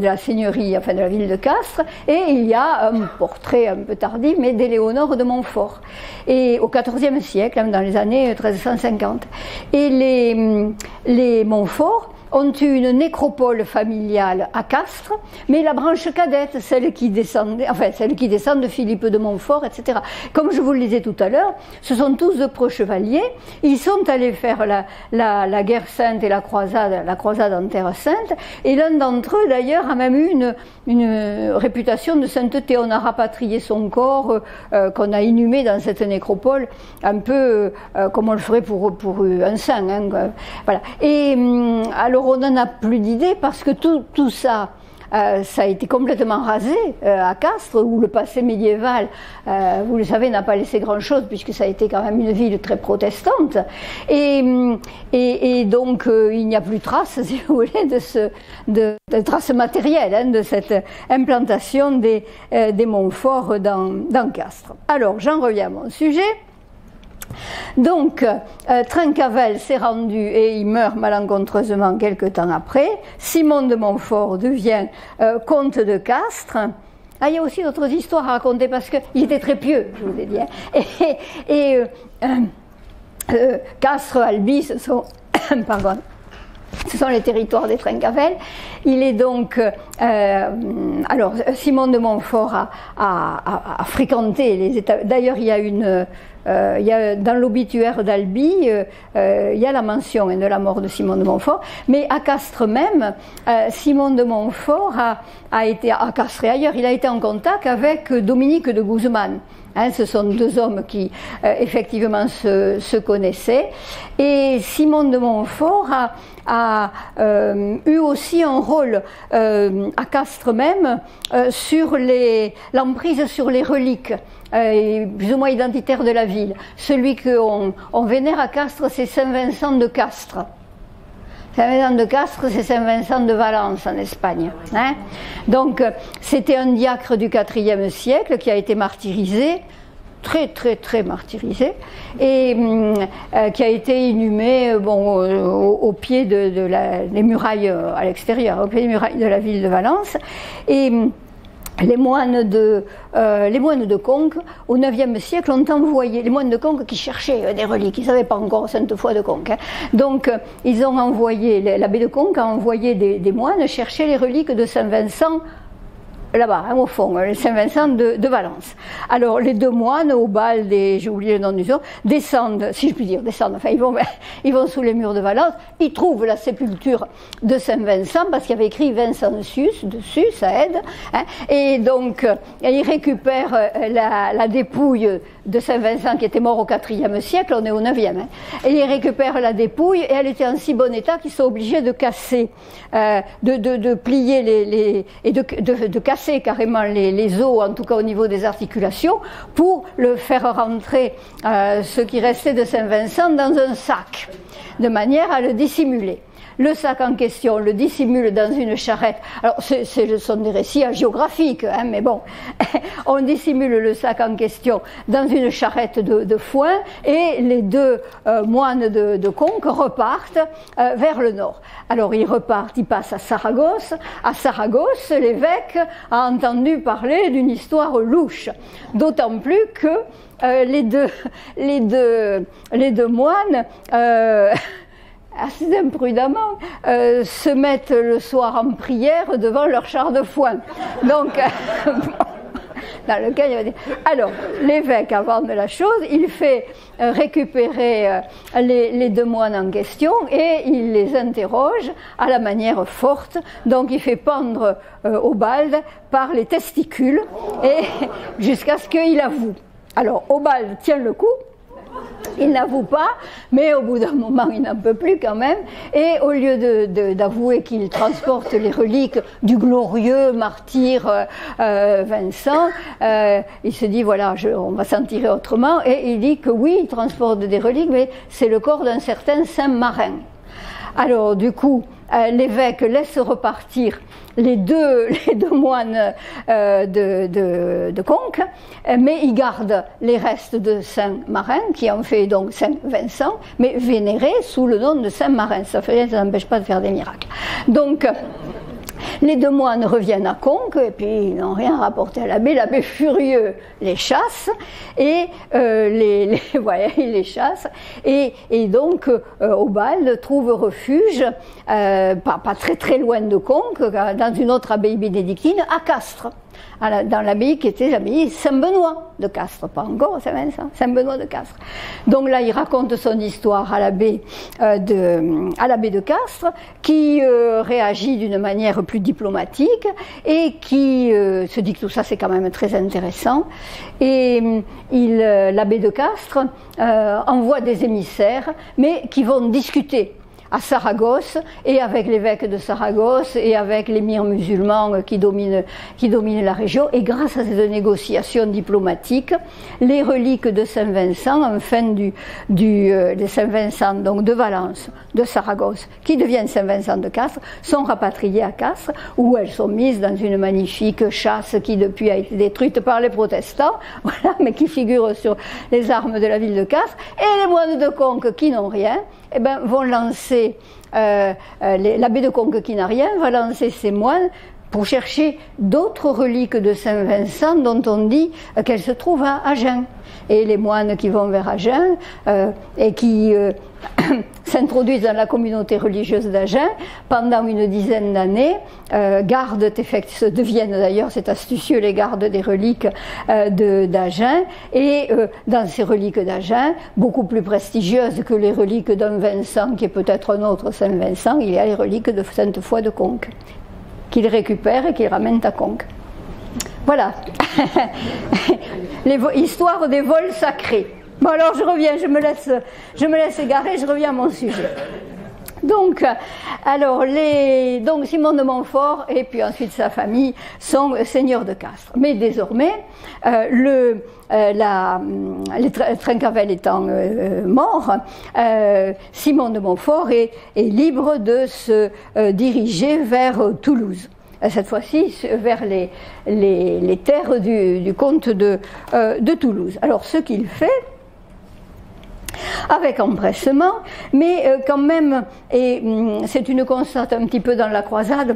la seigneurie, enfin de la ville de Castres, et il y a un portrait un peu tardif, mais d'Éléonore de Montfort, et au XIVe siècle, dans les années 1350. Et les Montfort ont eu une nécropole familiale à Castres, mais la branche cadette, celle qui descend de Philippe de Montfort, etc. Comme je vous le disais tout à l'heure, ce sont tous de pro-chevaliers. Ils sont allés faire la guerre sainte et la croisade en terre sainte, et l'un d'entre eux, d'ailleurs, a même eu une réputation de sainteté. On a rapatrié son corps, qu'on a inhumé dans cette nécropole, un peu comme on le ferait pour un saint. Hein, voilà. Et alors, on n'en a plus d'idée parce que tout ça, ça a été complètement rasé à Castres, où le passé médiéval, vous le savez, n'a pas laissé grand-chose, puisque ça a été quand même une ville très protestante. Et donc, il n'y a plus de traces, si vous voulez, de traces matérielles, hein, de cette implantation des Montfort dans Castres. Alors, j'en reviens à mon sujet. Donc, Trincavel s'est rendu et il meurt malencontreusement quelque temps après. Simon de Montfort devient comte de Castres. Ah, il y a aussi d'autres histoires à raconter parce qu'il était très pieux, je vous ai dit. Hein. Castres, Albi, ce sont les territoires des Trincavel. Il est donc... alors, Simon de Montfort a fréquenté les États... D'ailleurs, il y a dans l'obituaire d'Albi, il y a la mention de la mort de Simon de Montfort, mais à Castres même, Simon de Montfort a été, à Castres et ailleurs, il a été en contact avec Dominique de Guzman. Hein, ce sont deux hommes qui effectivement se connaissaient, et Simon de Montfort a eu aussi un rôle à Castres même sur l'emprise sur les reliques plus ou moins identitaires de la ville. Celui qu'on vénère à Castres, c'est Saint Vincent de Castres. Saint Vincent de Castres, c'est Saint Vincent de Valence en Espagne. Hein. Donc, c'était un diacre du IVe siècle qui a été martyrisé, très martyrisé, et qui a été inhumé au pied des murailles à l'extérieur, au pied des murailles de la ville de Valence. Et les moines de Conques, au IXe siècle, ont envoyé, les moines de Conques qui cherchaient des reliques, ils ne savaient pas encore Sainte-Foy de Conques. Hein. Donc, ils ont envoyé, l'abbé de Conques a envoyé des moines chercher les reliques de Saint Vincent, là-bas, hein, au fond, le Saint-Vincent de Valence. Alors, les deux moines, au bal j'ai oublié le nom du jour, descendent, si je puis dire, enfin, ils vont sous les murs de Valence, ils trouvent la sépulture de Saint-Vincent, parce qu'il y avait écrit Vincentius dessus, ça aide, hein, et donc, ils récupèrent la dépouille de Saint-Vincent qui était mort au IVe siècle, on est au IXe, hein, et ils récupèrent la dépouille, et elle était en si bon état qu'ils sont obligés de casser, de plier et de casser carrément les os, en tout cas au niveau des articulations, pour le faire rentrer ce qui restait de Saint-Vincent dans un sac, de manière à le dissimuler. le sac en question le dissimule dans une charrette. Alors, ce sont des récits géographiques, hein, mais bon, on dissimule le sac en question dans une charrette de foin et les deux moines de Conques repartent vers le nord. Alors, ils repartent, ils passent à Saragosse. À Saragosse, l'évêque a entendu parler d'une histoire louche, d'autant plus que les deux moines, assez imprudemment, se mettent le soir en prière devant leur char de foin. Donc, dans lequel il va dire. Alors, l'évêque, avant de la chose, il fait récupérer les deux moines en question et il les interroge à la manière forte. Donc, il fait pendre Obald par les testicules et jusqu'à ce qu'il avoue. Alors, Obald tient le coup. Il n'avoue pas, mais au bout d'un moment, il n'en peut plus quand même. Et au lieu d'avouer qu'il transporte les reliques du glorieux martyr Vincent, il se dit, voilà, on va s'en tirer autrement. Et il dit que oui, il transporte des reliques, mais c'est le corps d'un certain Saint Marin. Alors, du coup, l'évêque laisse repartir les deux moines de Conques, mais il garde les restes de Saint Marin, qui en fait donc Saint Vincent, mais vénéré sous le nom de Saint Marin. Ça n'empêche pas de faire des miracles. Donc, les deux moines reviennent à Conques et puis ils n'ont rien rapporté à l'abbé. L'abbé furieux les chasse et voilà, il les chasse et donc Obald trouve refuge pas très très loin de Conques, dans une autre abbaye bénédictine à Castres. Dans l'abbaye qui était l'abbaye Saint-Benoît de Castres, pas encore Saint-Vincent, Saint-Benoît de Castres. Donc là, il raconte son histoire à l'abbé de Castres, qui réagit d'une manière plus diplomatique et qui se dit que tout ça c'est quand même très intéressant. Et l'abbé de Castres envoie des émissaires, mais qui vont discuter à Saragosse et avec l'évêque de Saragosse et avec l'émir musulman qui domine la région. Et grâce à ces négociations diplomatiques, les reliques de Saint-Vincent, enfin de Saint-Vincent donc de Valence, de Saragosse, qui deviennent Saint-Vincent de Castres, sont rapatriées à Castres, où elles sont mises dans une magnifique châsse qui depuis a été détruite par les protestants, voilà, mais qui figure sur les armes de la ville de Castres. Et les moines de Conques qui n'ont rien, eh ben, vont lancer, l'abbé de Conques qui n'a rien, va lancer ses moines pour chercher d'autres reliques de Saint-Vincent dont on dit qu'elles se trouvent à Agen. Et les moines qui vont vers Agen et qui s'introduisent dans la communauté religieuse d'Agen pendant une dizaine d'années, deviennent d'ailleurs, c'est astucieux, les gardes des reliques d'Agen. Et dans ces reliques d'Agen, beaucoup plus prestigieuses que les reliques d'un Vincent qui est peut-être un autre Saint-Vincent, il y a les reliques de Sainte-Foy de Conques, qu'il récupère et qu'il ramène à Conques. Voilà, l'histoire des vols sacrés. Bon alors je reviens, je me laisse égarer, je reviens à mon sujet. Donc, donc Simon de Montfort et puis ensuite sa famille sont seigneurs de Castres. Mais désormais, Trencavel étant mort, Simon de Montfort est libre de se diriger vers Toulouse. Cette fois-ci vers les terres du comte de Toulouse. Alors ce qu'il fait, avec empressement, mais quand même, et c'est une constante un petit peu dans la croisade,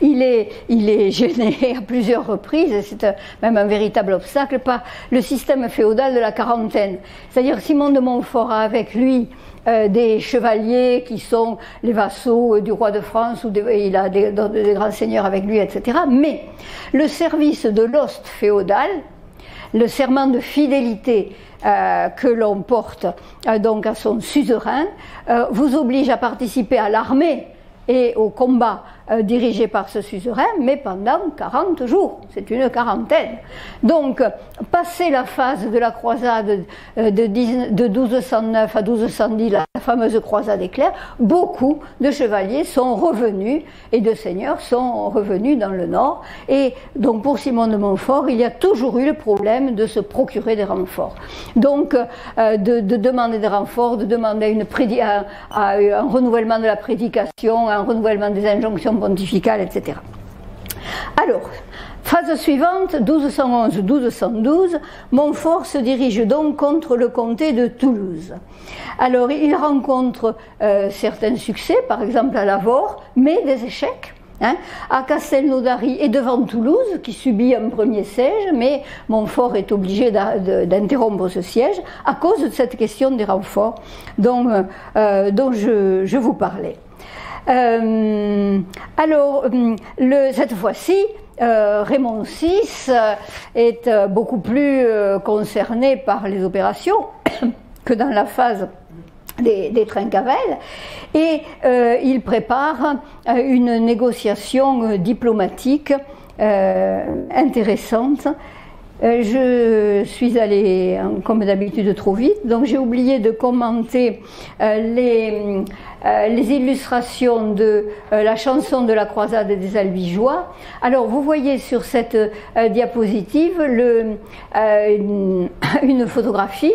il est gêné à plusieurs reprises, c'est même un véritable obstacle, par le système féodal de la quarantaine. C'est-à-dire Simon de Montfort a avec lui des chevaliers qui sont les vassaux du roi de France, il a des grands seigneurs avec lui, etc. Mais le service de l'ost féodal, le serment de fidélité que l'on porte donc à son suzerain, vous oblige à participer à l'armée et au combat dirigé par ce suzerain, mais pendant 40 jours, c'est une quarantaine. Donc, passé la phase de la croisade de 1209 à 1210, la fameuse croisade éclair, beaucoup de chevaliers sont revenus et de seigneurs sont revenus dans le nord. Et donc, pour Simon de Montfort, il y a toujours eu le problème de se procurer des renforts. Donc, de demander des renforts, de demander un renouvellement de la prédication, un renouvellement des injonctions pontificales, etc. Alors, phase suivante, 1211-1212, Montfort se dirige donc contre le comté de Toulouse. Alors, il rencontre certains succès, par exemple à Lavaur, mais des échecs. À Castelnaudary et devant Toulouse, qui subit un premier siège, mais Montfort est obligé d'interrompre ce siège à cause de cette question des renforts dont je vous parlais. Alors, cette fois-ci, Raymond VI est beaucoup plus concerné par les opérations que dans la phase des Trincavel, et il prépare une négociation diplomatique intéressante. Je suis allée, comme d'habitude, trop vite, donc j'ai oublié de commenter les illustrations de la chanson de la croisade des Albigeois. Alors, vous voyez sur cette diapositive une photographie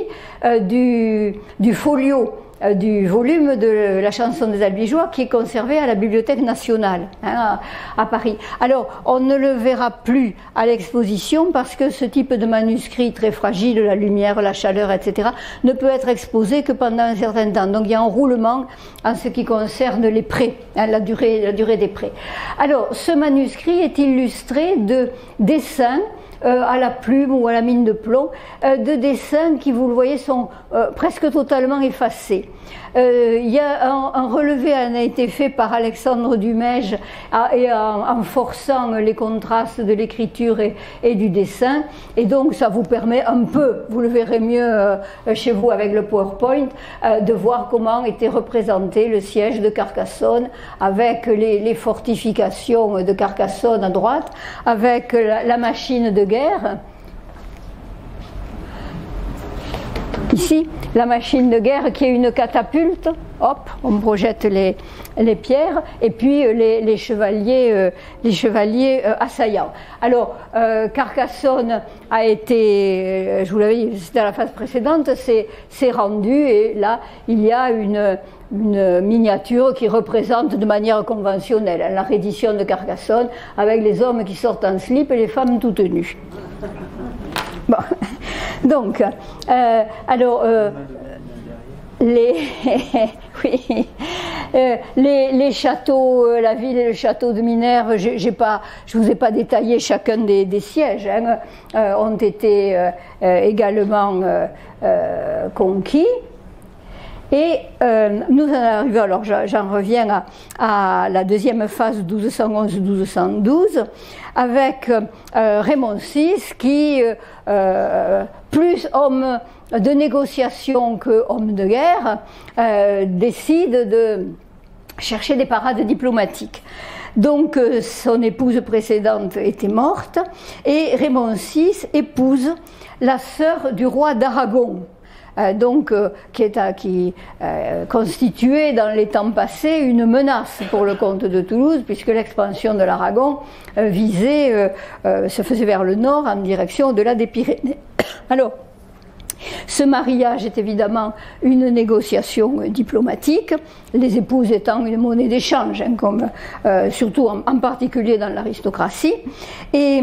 du folio du volume de la chanson des Albigeois qui est conservé à la Bibliothèque nationale à Paris. Alors, on ne le verra plus à l'exposition parce que ce type de manuscrit très fragile, la lumière, la chaleur, etc., ne peut être exposé que pendant un certain temps. Donc, il y a un roulement en ce qui concerne les prêts, la durée des prêts. Alors, ce manuscrit est illustré de dessins à la plume ou à la mine de plomb, de dessins qui, vous le voyez, sont presque totalement effacés. Il y a un relevé a été fait par Alexandre Dumège et en forçant les contrastes de l'écriture et du dessin, et donc ça vous permet un peu, vous le verrez mieux chez vous avec le PowerPoint, de voir comment était représenté le siège de Carcassonne avec les fortifications de Carcassonne à droite, avec la machine de guerre. Ici, la machine de guerre qui est une catapulte, hop, on projette les pierres, et puis les chevaliers assaillants. Alors, Carcassonne a été, je vous l'avais dit, c'était à la phase précédente, c'est rendu, et là, il y a une miniature qui représente de manière conventionnelle la reddition de Carcassonne, avec les hommes qui sortent en slip et les femmes toutes nues. Bon. Donc, alors, oui, les châteaux, la ville et le château de Minerve, je vous ai pas détaillé chacun des sièges, ont été également conquis. Et nous en arrivons, alors j'en reviens à la deuxième phase 1211-1212, avec Raymond VI qui, plus homme de négociation que homme de guerre, décide de chercher des parades diplomatiques. Donc son épouse précédente était morte et Raymond VI épouse la sœur du roi d'Aragon. Qui constituait dans les temps passés une menace pour le comte de Toulouse, puisque l'expansion de l'Aragon se faisait vers le nord en direction au-delà des Pyrénées. Alors, ce mariage est évidemment une négociation diplomatique, les épouses étant une monnaie d'échange, surtout en particulier dans l'aristocratie, et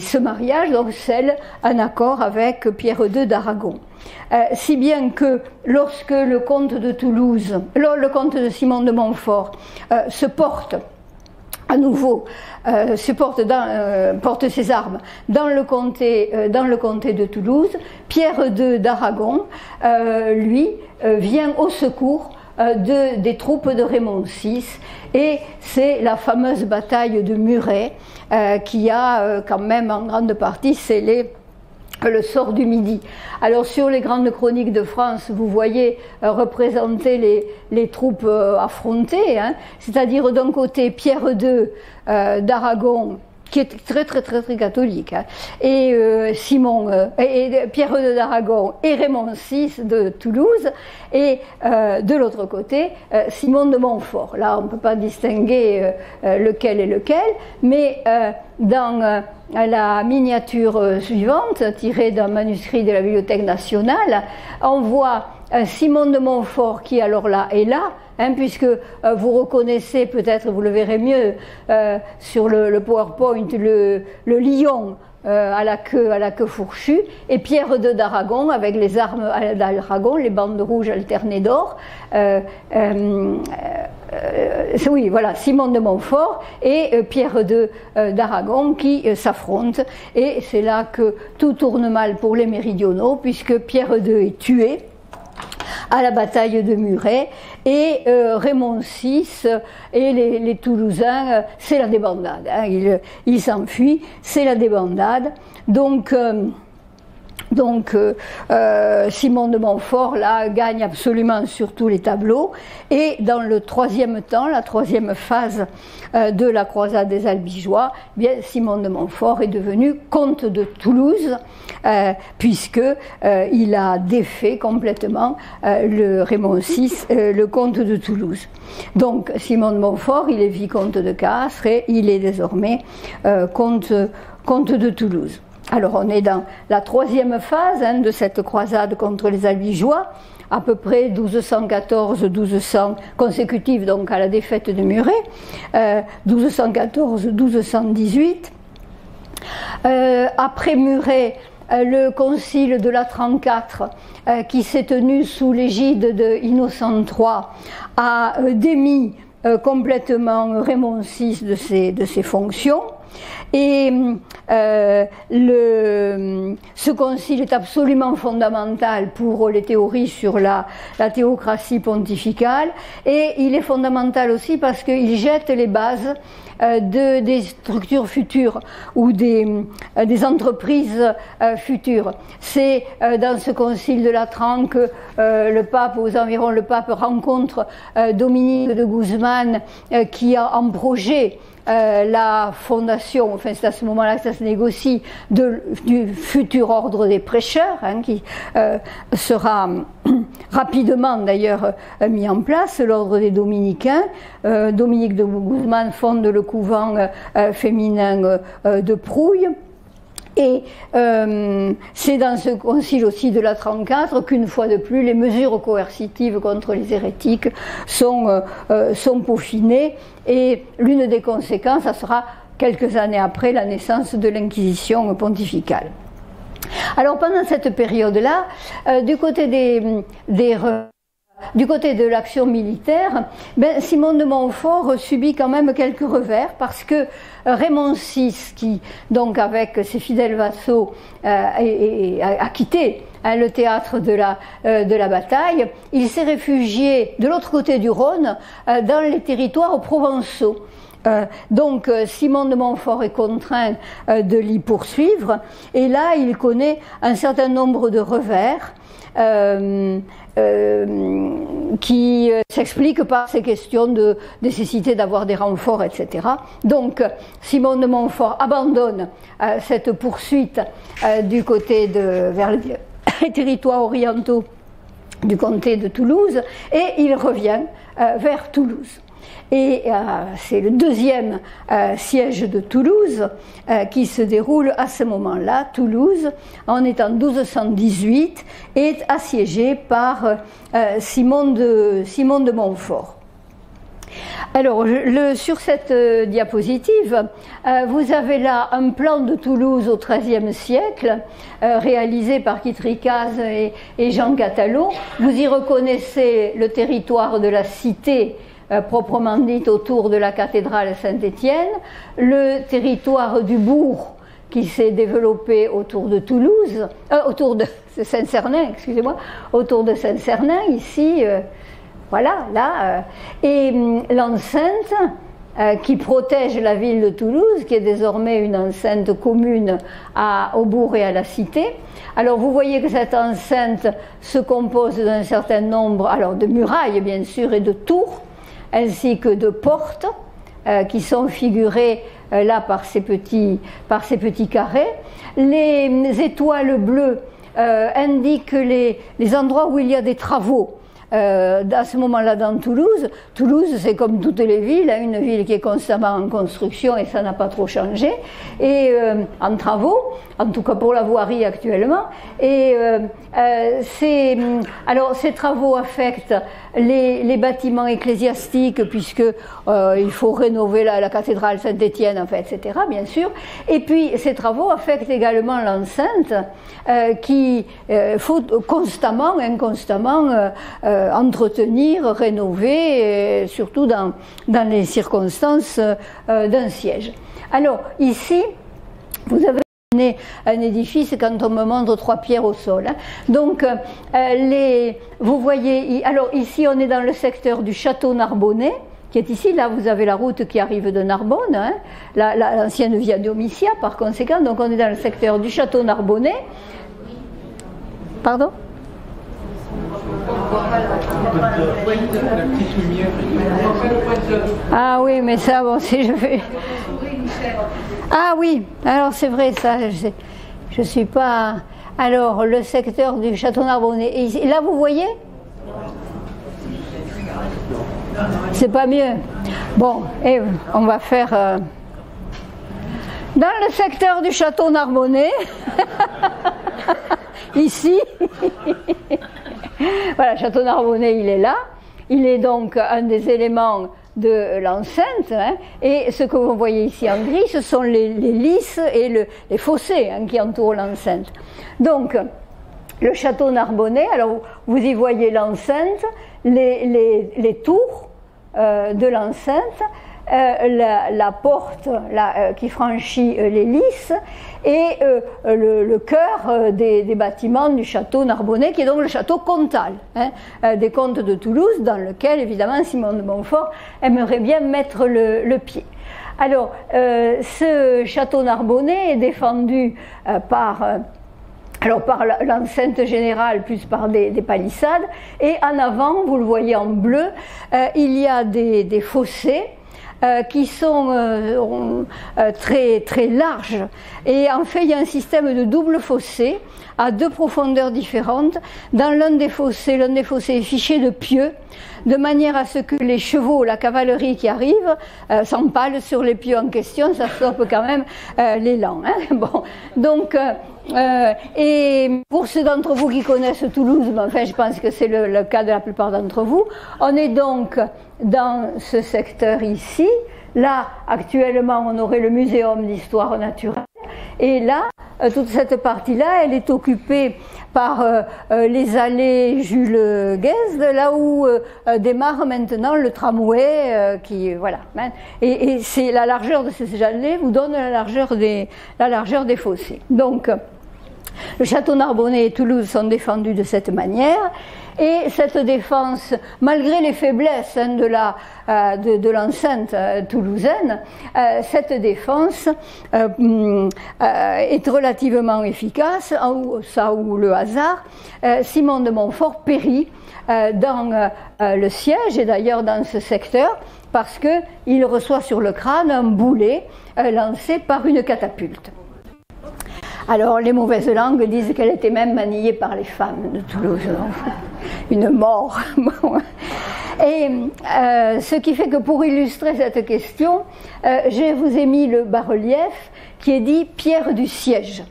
ce mariage donc scelle un accord avec Pierre II d'Aragon. Si bien que lorsque le comte de Toulouse, le comte de Simon de Montfort se porte à nouveau, porte ses armes dans le comté de Toulouse, Pierre II d'Aragon, lui, vient au secours des troupes de Raymond VI, et c'est la fameuse bataille de Muret qui a quand même en grande partie scellé le sort du Midi. Alors sur les grandes chroniques de France, vous voyez représenter les troupes affrontées, hein, c'est-à-dire d'un côté Pierre II d'Aragon, qui est très catholique, hein, et Pierre II d'Aragon et Raymond VI de Toulouse, et de l'autre côté Simon de Montfort. Là, on ne peut pas distinguer lequel est lequel, mais dans la miniature suivante, tirée d'un manuscrit de la Bibliothèque nationale, on voit Simon de Montfort qui alors là est là, hein, puisque vous reconnaissez, peut-être vous le verrez mieux sur le PowerPoint, le lion à la queue fourchue, et Pierre II d'Aragon avec les armes d'Aragon, les bandes rouges alternées d'or. Oui, voilà, Simon de Montfort et Pierre II d'Aragon qui s'affrontent, et c'est là que tout tourne mal pour les méridionaux, puisque Pierre II est tué à la bataille de Muret, et Raymond VI et les Toulousains, c'est la débandade, hein, ils s'enfuient, c'est la débandade. Donc Simon de Montfort là gagne absolument sur tous les tableaux, et dans le troisième temps, la troisième phase de la croisade des Albigeois, eh bien Simon de Montfort est devenu comte de Toulouse, puisque il a défait complètement le Raymond VI, le comte de Toulouse. Donc Simon de Montfort, il est vicomte de Castres et il est désormais comte de Toulouse. Alors on est dans la troisième phase, hein, de cette croisade contre les Albigeois, à peu près 1214-1200 consécutive donc à la défaite de Muret, 1214-1218. Après Muret, le concile de la 34, qui s'est tenu sous l'égide de Innocent III, a démis complètement Raymond VI de ses fonctions. Et ce concile est absolument fondamental pour les théories sur la théocratie pontificale, et il est fondamental aussi parce qu'il jette les bases des structures futures ou des entreprises futures. C'est dans ce concile de Latran que le pape rencontre Dominique de Guzman, qui a en projet la fondation, enfin c'est à ce moment-là que ça se négocie, du futur ordre des prêcheurs, hein, qui sera rapidement d'ailleurs mis en place, l'ordre des dominicains. Dominique de Guzman fonde le couvent féminin de Prouille. Et c'est dans ce concile aussi de la 34 qu'une fois de plus les mesures coercitives contre les hérétiques sont peaufinées, et l'une des conséquences, ça sera quelques années après la naissance de l'Inquisition pontificale. Alors pendant cette période-là, du côté de l'action militaire, Simon de Montfort subit quand même quelques revers, parce que Raymond VI, qui donc avec ses fidèles vassaux a quitté le théâtre de la bataille, il s'est réfugié de l'autre côté du Rhône, dans les territoires provençaux. Donc Simon de Montfort est contraint de l'y poursuivre, et là il connaît un certain nombre de revers qui s'expliquent par ces questions de nécessité d'avoir des renforts, etc. Donc Simon de Montfort abandonne cette poursuite du côté vers les territoires orientaux du comté de Toulouse, et il revient vers Toulouse. Et c'est le deuxième siège de Toulouse qui se déroule à ce moment-là. Toulouse, en étant 1218, est assiégée par Simon de Montfort. Alors, sur cette diapositive, vous avez là un plan de Toulouse au XIIIe siècle, réalisé par Kitricaz et Jean Catalot. Vous y reconnaissez le territoire de la cité, proprement dite autour de la cathédrale Saint-Étienne, le territoire du bourg qui s'est développé autour de Toulouse, autour de Saint-Cernin, excusez-moi, autour de Saint-Cernin, ici, voilà, là, et l'enceinte, qui protège la ville de Toulouse, qui est désormais une enceinte commune au bourg et à la cité. Alors vous voyez que cette enceinte se compose d'un certain nombre, alors de murailles bien sûr et de tours, ainsi que de portes qui sont figurées là par ces petits carrés. Les étoiles bleues indiquent les endroits où il y a des travaux. À ce moment-là dans Toulouse, c'est comme toutes les villes, une ville qui est constamment en construction et ça n'a pas trop changé, et en travaux, en tout cas pour la voirie actuellement, et alors ces travaux affectent les bâtiments ecclésiastiques puisque il faut rénover la cathédrale Saint-Étienne, enfin, etc. bien sûr, et puis ces travaux affectent également l'enceinte qui faut constamment, inconstamment entretenir, rénover, surtout dans les circonstances d'un siège. Alors ici, vous avez un édifice quand on me montre 3 pierres au sol. Hein. Donc, vous voyez, alors ici on est dans le secteur du château Narbonnais, qui est ici, là vous avez la route qui arrive de Narbonne, hein, l'ancienne via Domitia par conséquent, donc on est dans le secteur du château Narbonnais. Pardon ? Ah oui, mais ça, bon, si je fais... Ah oui, alors c'est vrai, ça, je suis pas... Alors, le secteur du château Narbonnais, et là vous voyez ? C'est pas mieux. Bon, et on va faire... Dans le secteur du château Narbonnais, ici, voilà, château Narbonnais, il est là. Il est donc un des éléments de l'enceinte, hein, et ce que vous voyez ici en gris, ce sont les lys et les fossés hein, qui entourent l'enceinte. Donc, le château Narbonnais, alors vous y voyez l'enceinte, les tours de l'enceinte, la porte qui franchit les lys et le cœur des bâtiments du château Narbonnais, qui est donc le château comtal hein, des comtes de Toulouse, dans lequel évidemment Simon de Montfort aimerait bien mettre le pied. Alors ce château Narbonnais est défendu par l'enceinte générale, plus par des palissades, et en avant, vous le voyez en bleu, il y a des fossés qui sont très, très larges. Et en fait, il y a un système de double fossé à 2 profondeurs différentes. Dans l'un des fossés est fiché de pieux, de manière à ce que les chevaux, la cavalerie qui arrive, s'empalent sur les pieux en question. Ça stoppe quand même l'élan. Hein. Bon, donc... et pour ceux d'entre vous qui connaissent Toulouse, mais enfin je pense que c'est le cas de la plupart d'entre vous, on est donc dans ce secteur ici. Là, actuellement, on aurait le muséum d'histoire naturelle. Et là, toute cette partie-là, elle est occupée par les allées Jules Guesde, là où démarre maintenant le tramway qui voilà. Et c'est la largeur de ces allées vous donne la largeur des fossés. Donc, le château Narbonnais et Toulouse sont défendus de cette manière. Et cette défense, malgré les faiblesses hein, de l'enceinte toulousaine, cette défense est relativement efficace, ça ou le hasard. Simon de Montfort périt dans le siège, et d'ailleurs dans ce secteur, parce qu'il reçoit sur le crâne un boulet lancé par une catapulte. Alors, les mauvaises langues disent qu'elle était même maniée par les femmes de Toulouse. Une mort. Et ce qui fait que pour illustrer cette question, je vous ai mis le bas-relief qui est dit « pierre du siège ».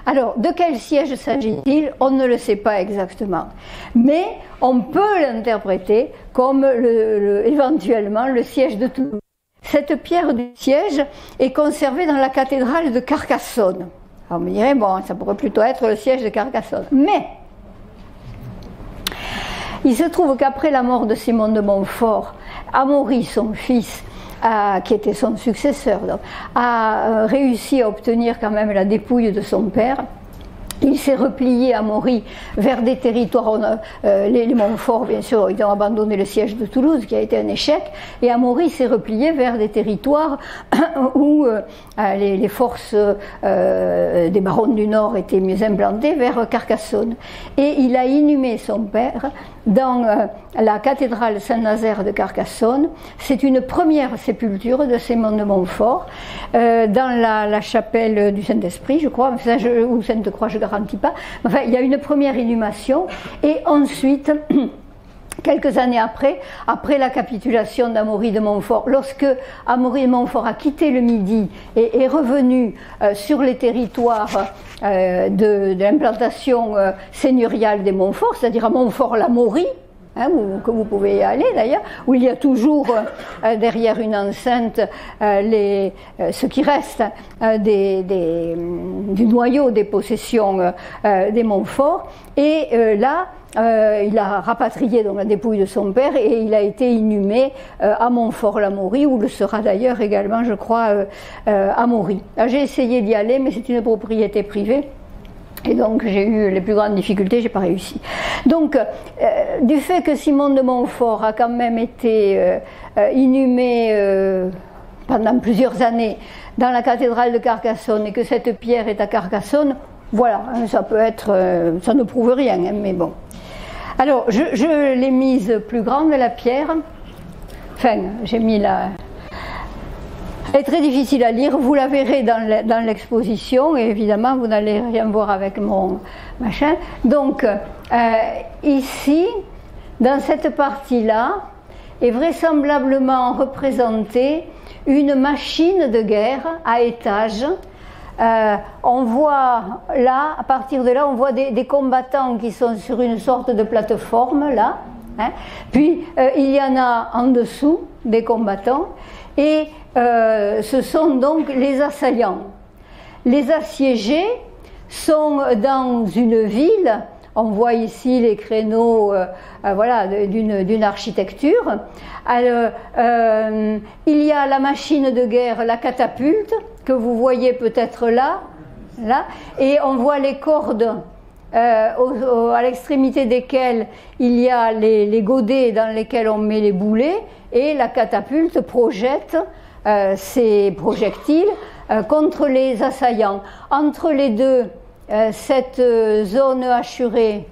Alors, de quel siège s'agit-il? On ne le sait pas exactement. Mais on peut l'interpréter comme éventuellement le siège de Toulouse. Cette pierre du siège est conservée dans la cathédrale de Carcassonne. Alors on me dirait, bon, ça pourrait plutôt être le siège de Carcassonne. Mais, il se trouve qu'après la mort de Simon de Montfort, Amaury, son fils, qui était son successeur, donc, a réussi à obtenir quand même la dépouille de son père. Il s'est replié, Amaury, vers des territoires. Les Montfort, bien sûr, ils ont abandonné le siège de Toulouse, qui a été un échec, et Amaury s'est replié vers des territoires où les forces des barons du Nord étaient mieux implantées, vers Carcassonne. Et il a inhumé son père dans la cathédrale Saint-Nazaire de Carcassonne. C'est une première sépulture de Simon de Montfort, dans la chapelle du Saint-Esprit, je crois, ou Sainte-Croix, je ne garantis pas. Enfin, il y a une première inhumation, et ensuite, quelques années après la capitulation d'Amaury de Montfort, lorsque Amaury de Montfort a quitté le Midi et est revenu sur les territoires de l'implantation seigneuriale des Montfort, c'est-à-dire à Montfort-l'Amaury, que vous pouvez y aller d'ailleurs, où il y a toujours derrière une enceinte ce qui reste du noyau des possessions des Montfort, et là il a rapatrié donc la dépouille de son père et il a été inhumé à Montfort-l'Amaury, où le sera d'ailleurs également, je crois, Amaury. J'ai essayé d'y aller, mais c'est une propriété privée. Et donc j'ai eu les plus grandes difficultés, j'ai pas réussi. Donc du fait que Simon de Montfort a quand même été inhumé pendant plusieurs années dans la cathédrale de Carcassonne et que cette pierre est à Carcassonne, voilà, ça peut être, ça ne prouve rien, mais bon. Alors je l'ai mise plus grande, la pierre. Enfin, j'ai mis la... Elle est très difficile à lire, vous la verrez dans l'exposition, et évidemment vous n'allez rien voir avec mon machin. Donc ici, dans cette partie-là, est vraisemblablement représentée une machine de guerre à étage. On voit là, à partir de là, on voit des combattants qui sont sur une sorte de plateforme là, hein. Puis il y en a en dessous des combattants, et ce sont donc les assaillants. Les assiégés sont dans une ville. On voit ici les créneaux voilà, d'une architecture. Alors, il y a la machine de guerre, la catapulte, que vous voyez peut-être là, et on voit les cordes à l'extrémité desquelles il y a les godets dans lesquels on met les boulets, et la catapulte projette ces projectiles contre les assaillants. Entre les deux, cette zone hachurée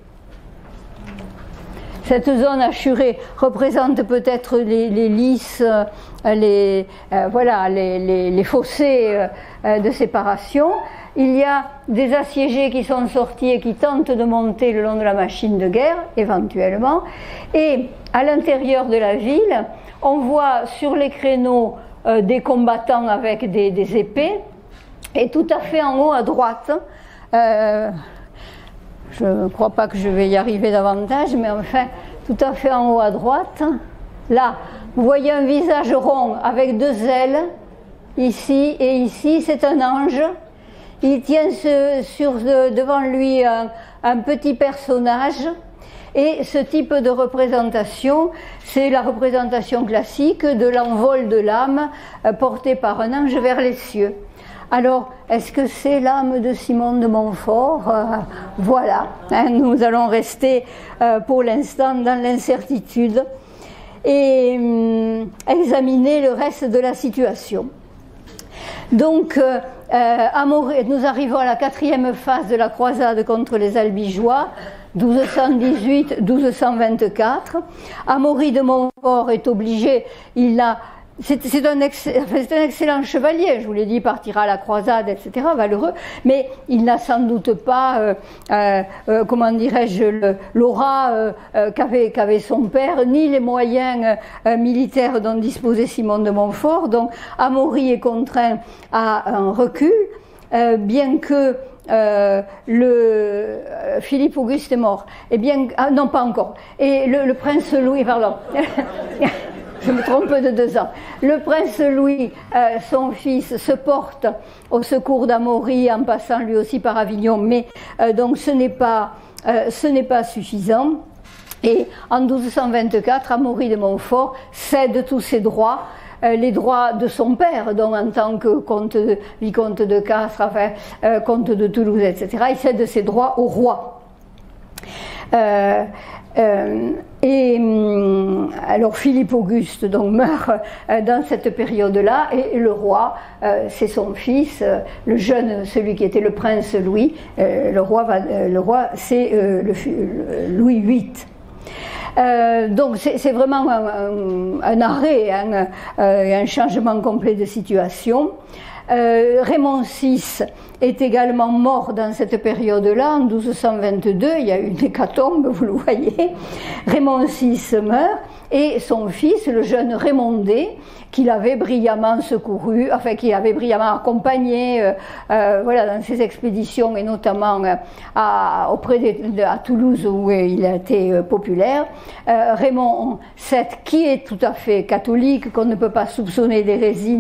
représente peut-être les lys, voilà, les fossés de séparation. Il y a des assiégés qui sont sortis et qui tentent de monter le long de la machine de guerre, éventuellement. Et à l'intérieur de la ville, on voit sur les créneaux des combattants avec des épées, et tout à fait en haut à droite, je ne crois pas que je vais y arriver davantage, mais enfin, tout à fait en haut à droite, là, vous voyez un visage rond avec deux ailes, ici et ici, c'est un ange. Il tient devant lui un petit personnage, et ce type de représentation, c'est la représentation classique de l'envol de l'âme portée par un ange vers les cieux. Alors, est-ce que c'est l'âme de Simon de Montfort? Voilà, hein, nous allons rester pour l'instant dans l'incertitude et examiner le reste de la situation. Donc, nous arrivons à la 4e phase de la croisade contre les Albigeois, 1218-1224. Amaury de Montfort est obligé, c'est un excellent chevalier, je vous l'ai dit, il partira à la croisade, etc., valeureux, mais il n'a sans doute pas, comment dirais-je, l'aura qu'avait son père, ni les moyens militaires dont disposait Simon de Montfort. Donc Amaury est contraint à un recul, bien que Philippe Auguste est mort. Eh bien, non, pas encore. Et le prince Louis, pardon. Je me trompe de 2 ans. Le prince Louis, son fils, se porte au secours d'Amaury en passant lui aussi par Avignon, mais donc ce n'est pas suffisant. Et en 1224, Amaury de Montfort cède tous ses droits les droits de son père, donc en tant que vicomte de Castres, enfin, comte de Toulouse, etc. Il cède ses droits au roi. Alors Philippe Auguste donc meurt dans cette période-là, et le roi, c'est son fils, le jeune, celui qui était le prince Louis. Le roi c'est Louis VIII. Donc c'est vraiment un arrêt, un changement complet de situation. Raymond VI est également mort dans cette période-là, en 1222, il y a eu une hécatombe, vous le voyez. Raymond VI meurt, et son fils, le jeune Raymondé, qu'il avait brillamment secouru, enfin qu'il avait brillamment accompagné voilà, dans ses expéditions, et notamment à Toulouse où il a été populaire. Raymond VII, qui est tout à fait catholique, qu'on ne peut pas soupçonner d'hérésie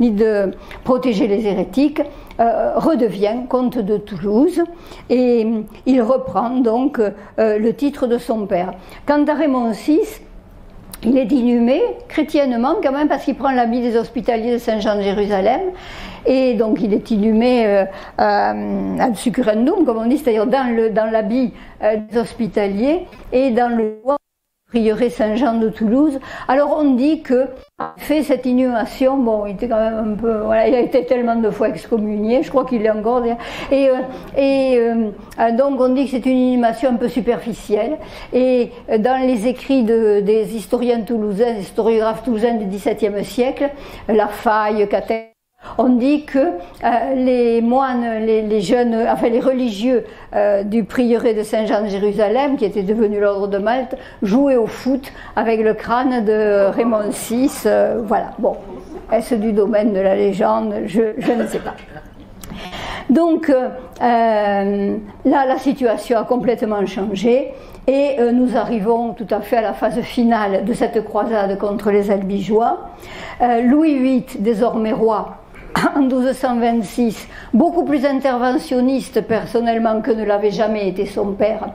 ni de protéger les hérétiques, redevient comte de Toulouse, et il reprend donc le titre de son père. Quant à Raymond VI, il est inhumé chrétiennement quand même, parce qu'il prend l'habit des Hospitaliers de Saint-Jean de Jérusalem, et donc il est inhumé ad succurrendum, comme on dit, c'est-à-dire dans l'habit des Hospitaliers et dans le prieuré Saint-Jean de Toulouse. Alors on dit que fait cette inhumation, bon, il était quand même un peu, voilà, il a été tellement de fois excommunié, je crois qu'il est encore, donc on dit que c'est une inhumation un peu superficielle, et dans les écrits des historiens toulousains, des historiographes toulousains du XVIIe siècle, Lafaille, Catel, on dit que les moines, les jeunes, enfin les religieux du prieuré de Saint-Jean de Jérusalem, qui était devenu l'ordre de Malte, jouaient au foot avec le crâne de Raymond VI. Voilà, bon, est-ce du domaine de la légende? Je ne sais pas. Donc là, la situation a complètement changé, et nous arrivons tout à fait à la phase finale de cette croisade contre les Albigeois. Louis VIII, désormais roi, en 1226, beaucoup plus interventionniste personnellement que ne l'avait jamais été son père,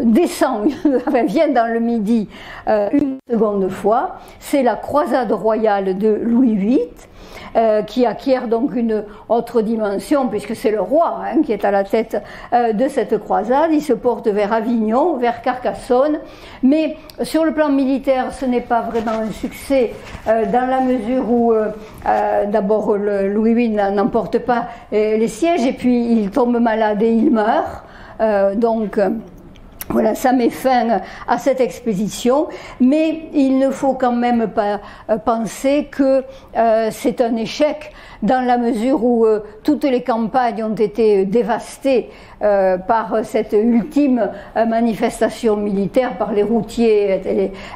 descend, vient dans le Midi une seconde fois. C'est la croisade royale de Louis VIII, qui acquiert donc une autre dimension, puisque c'est le roi qui est à la tête de cette croisade. Il se porte vers Avignon, vers Carcassonne, mais sur le plan militaire, ce n'est pas vraiment un succès, dans la mesure où d'abord Louis VIII n'emporte pas les sièges, et puis il tombe malade et il meurt. Donc voilà, ça met fin à cette expédition, mais il ne faut quand même pas penser que c'est un échec, dans la mesure où toutes les campagnes ont été dévastées par cette ultime manifestation militaire, par les routiers,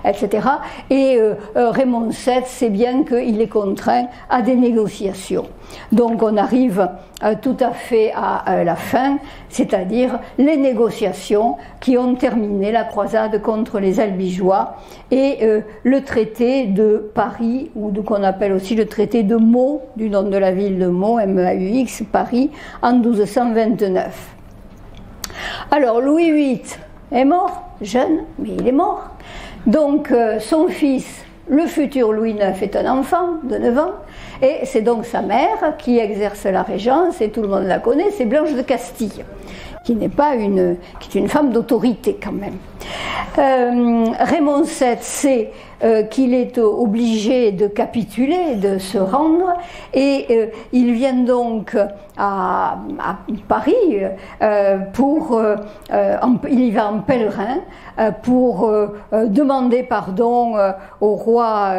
etc. Et Raymond VII sait bien qu'il est contraint à des négociations. Donc on arrive tout à fait à la fin, c'est-à-dire les négociations qui ont terminé la croisade contre les Albigeois, et le traité de Paris, ou qu'on appelle aussi le traité de Meaux, du nom de la ville de Meaux, M-A-U-X, Paris, en 1229. Alors Louis VIII est mort, jeune, mais il est mort. Donc son fils, le futur Louis IX, est un enfant de 9 ans, et c'est donc sa mère qui exerce la régence, et tout le monde la connaît, c'est Blanche de Castille, qui n'est pas qui est une femme d'autorité quand même. Raymond VII sait qu'il est obligé de capituler, de se rendre, et il vient donc à Paris il y va en pèlerin pour demander pardon au roi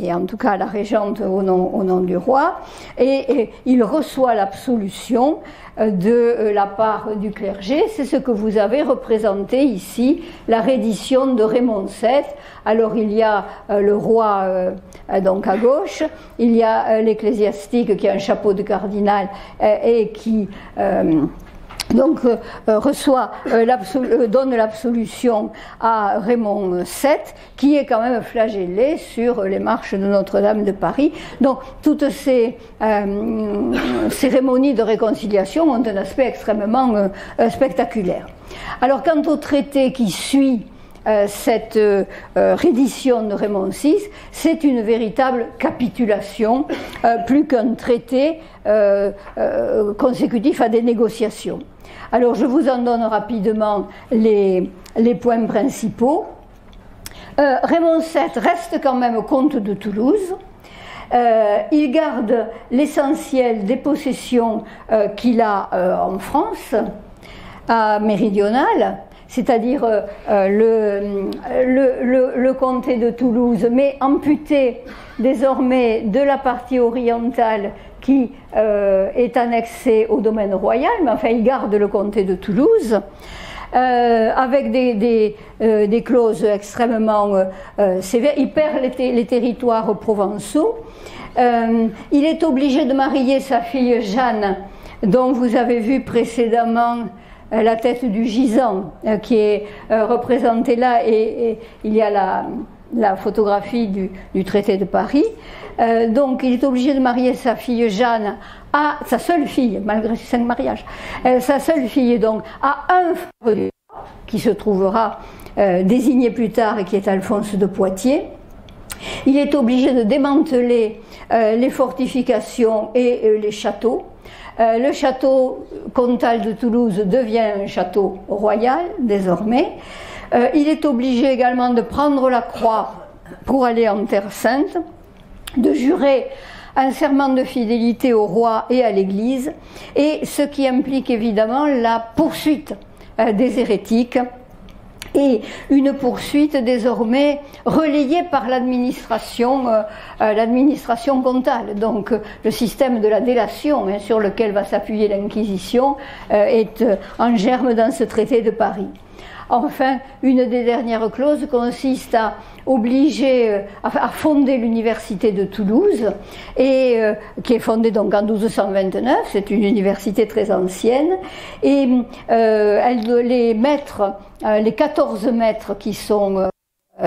et en tout cas à la régente au nom du roi, et il reçoit l'absolution de la part du clergé. C'est ce que vous avez représenté ici, la reddition de Raymond VII. Alors il y a le roi donc à gauche, il y a l'ecclésiastique qui a un chapeau de cardinal et qui donne l'absolution à Raymond VII, qui est quand même flagellé sur les marches de Notre-Dame de Paris. Donc toutes ces cérémonies de réconciliation ont un aspect extrêmement spectaculaire. Alors quant au traité qui suit cette reddition de Raymond VI, c'est une véritable capitulation, plus qu'un traité consécutif à des négociations. Alors je vous en donne rapidement les points principaux. Raymond VII reste quand même comte de Toulouse. Il garde l'essentiel des possessions qu'il a en France, méridionale, c'est-à-dire le comté de Toulouse, mais amputé désormais de la partie orientale qui est annexée au domaine royal, mais enfin il garde le comté de Toulouse. Avec des clauses extrêmement sévères. Il perd les territoires provençaux. Il est obligé de marier sa fille Jeanne, dont vous avez vu précédemment la tête du gisant, qui est représentée là, et il y a la photographie du traité de Paris. Donc il est obligé de marier sa fille Jeanne à sa seule fille, malgré ses 5 mariages, sa seule fille donc à un frère du roi, qui se trouvera désigné plus tard et qui est Alphonse de Poitiers. Il est obligé de démanteler les fortifications et les châteaux. Le château comtal de Toulouse devient un château royal désormais. Il est obligé également de prendre la croix pour aller en Terre Sainte, de jurer un serment de fidélité au roi et à l'Église, et ce qui implique évidemment la poursuite des hérétiques, et une poursuite désormais relayée par l'administration comtale. Donc le système de la délation, sur lequel va s'appuyer l'Inquisition, est en germe dans ce traité de Paris. Enfin, une des dernières clauses consiste à obliger à fonder l'université de Toulouse, et qui est fondée donc en 1229, c'est une université très ancienne, et les maîtres, les 14 maîtres qui sont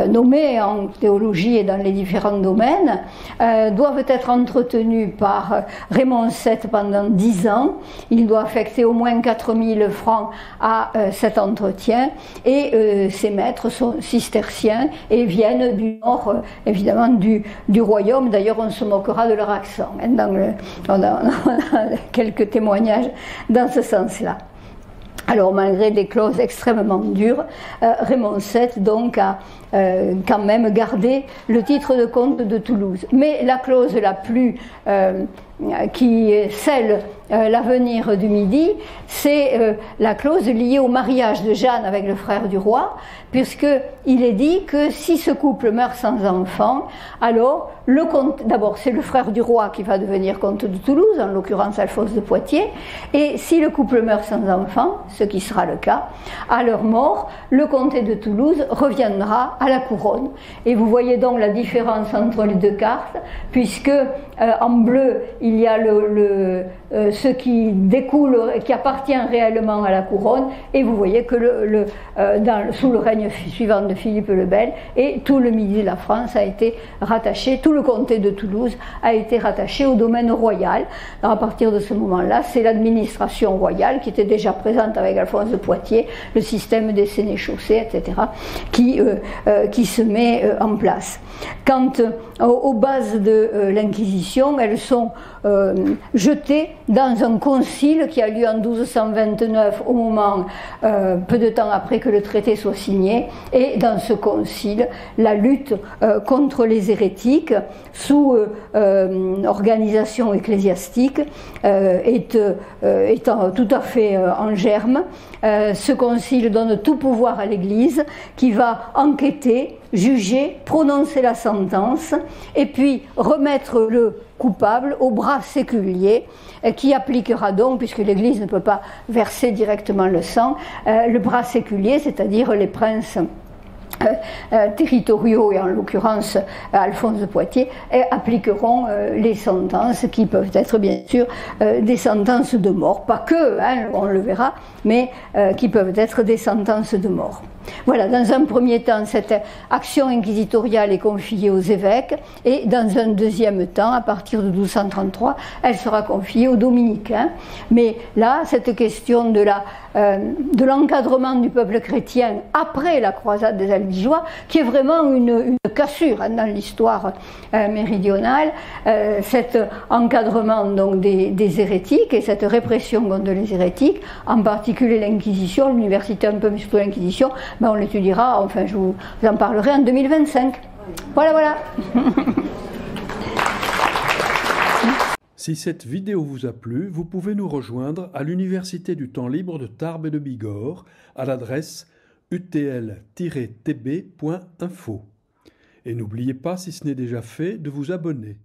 nommés en théologie et dans les différents domaines, doivent être entretenus par Raymond VII pendant 10 ans. Il doit affecter au moins 4000 francs à cet entretien, et ces maîtres sont cisterciens et viennent du nord, évidemment du royaume. D'ailleurs, on se moquera de leur accent. On a quelques témoignages dans ce sens-là. Alors, malgré des clauses extrêmement dures, Raymond VII donc a quand même gardé le titre de comte de Toulouse. Mais la clause la plus qui scelle l'avenir du Midi, c'est la clause liée au mariage de Jeanne avec le frère du roi, puisqu'il est dit que si ce couple meurt sans enfant, alors le comte, d'abord c'est le frère du roi qui va devenir comte de Toulouse, en l'occurrence Alphonse de Poitiers, et si le couple meurt sans enfant, ce qui sera le cas, à leur mort, le comté de Toulouse reviendra à la couronne. Et vous voyez donc la différence entre les deux cartes, puisque en bleu il y a ce qui découle, qui appartient réellement à la couronne, et vous voyez que sous le règne suivant de Philippe le Bel, et tout le Midi de la France a été rattaché, tout le comté de Toulouse a été rattaché au domaine royal. Alors à partir de ce moment-là, c'est l'administration royale qui était déjà présente avec Alphonse de Poitiers, le système des sénéchaussées, etc., qui se met en place. Quant aux bases de l'Inquisition, elles sont jetées dans un concile qui a lieu en 1229, au moment, peu de temps après que le traité soit signé, et dans ce concile, la lutte contre les hérétiques sous organisation ecclésiastique est tout à fait en germe. Ce concile donne tout pouvoir à l'Église, qui va enquêter, juger, prononcer la sentence, et puis remettre le coupable au bras séculier, qui appliquera donc, puisque l'Église ne peut pas verser directement le sang, le bras séculier, c'est-à-dire les princes territoriaux, et en l'occurrence Alphonse de Poitiers, appliqueront les sentences qui peuvent être bien sûr des sentences de mort, pas que, on le verra, mais qui peuvent être des sentences de mort. Voilà, dans un premier temps, cette action inquisitoriale est confiée aux évêques, et dans un deuxième temps, à partir de 1233, elle sera confiée aux dominicains. Mais là, cette question de l'encadrement du peuple chrétien après la croisade des Albigeois, qui est vraiment une cassure dans l'histoire méridionale, cet encadrement donc des hérétiques et cette répression contre les hérétiques, en particulier l'Inquisition, l'université un peu sous l'Inquisition, ben on l'étudiera, enfin je vous en parlerai en 2025. Voilà, voilà. Si cette vidéo vous a plu, vous pouvez nous rejoindre à l'Université du temps libre de Tarbes et de Bigorre à l'adresse utl-tb.info. Et n'oubliez pas, si ce n'est déjà fait, de vous abonner.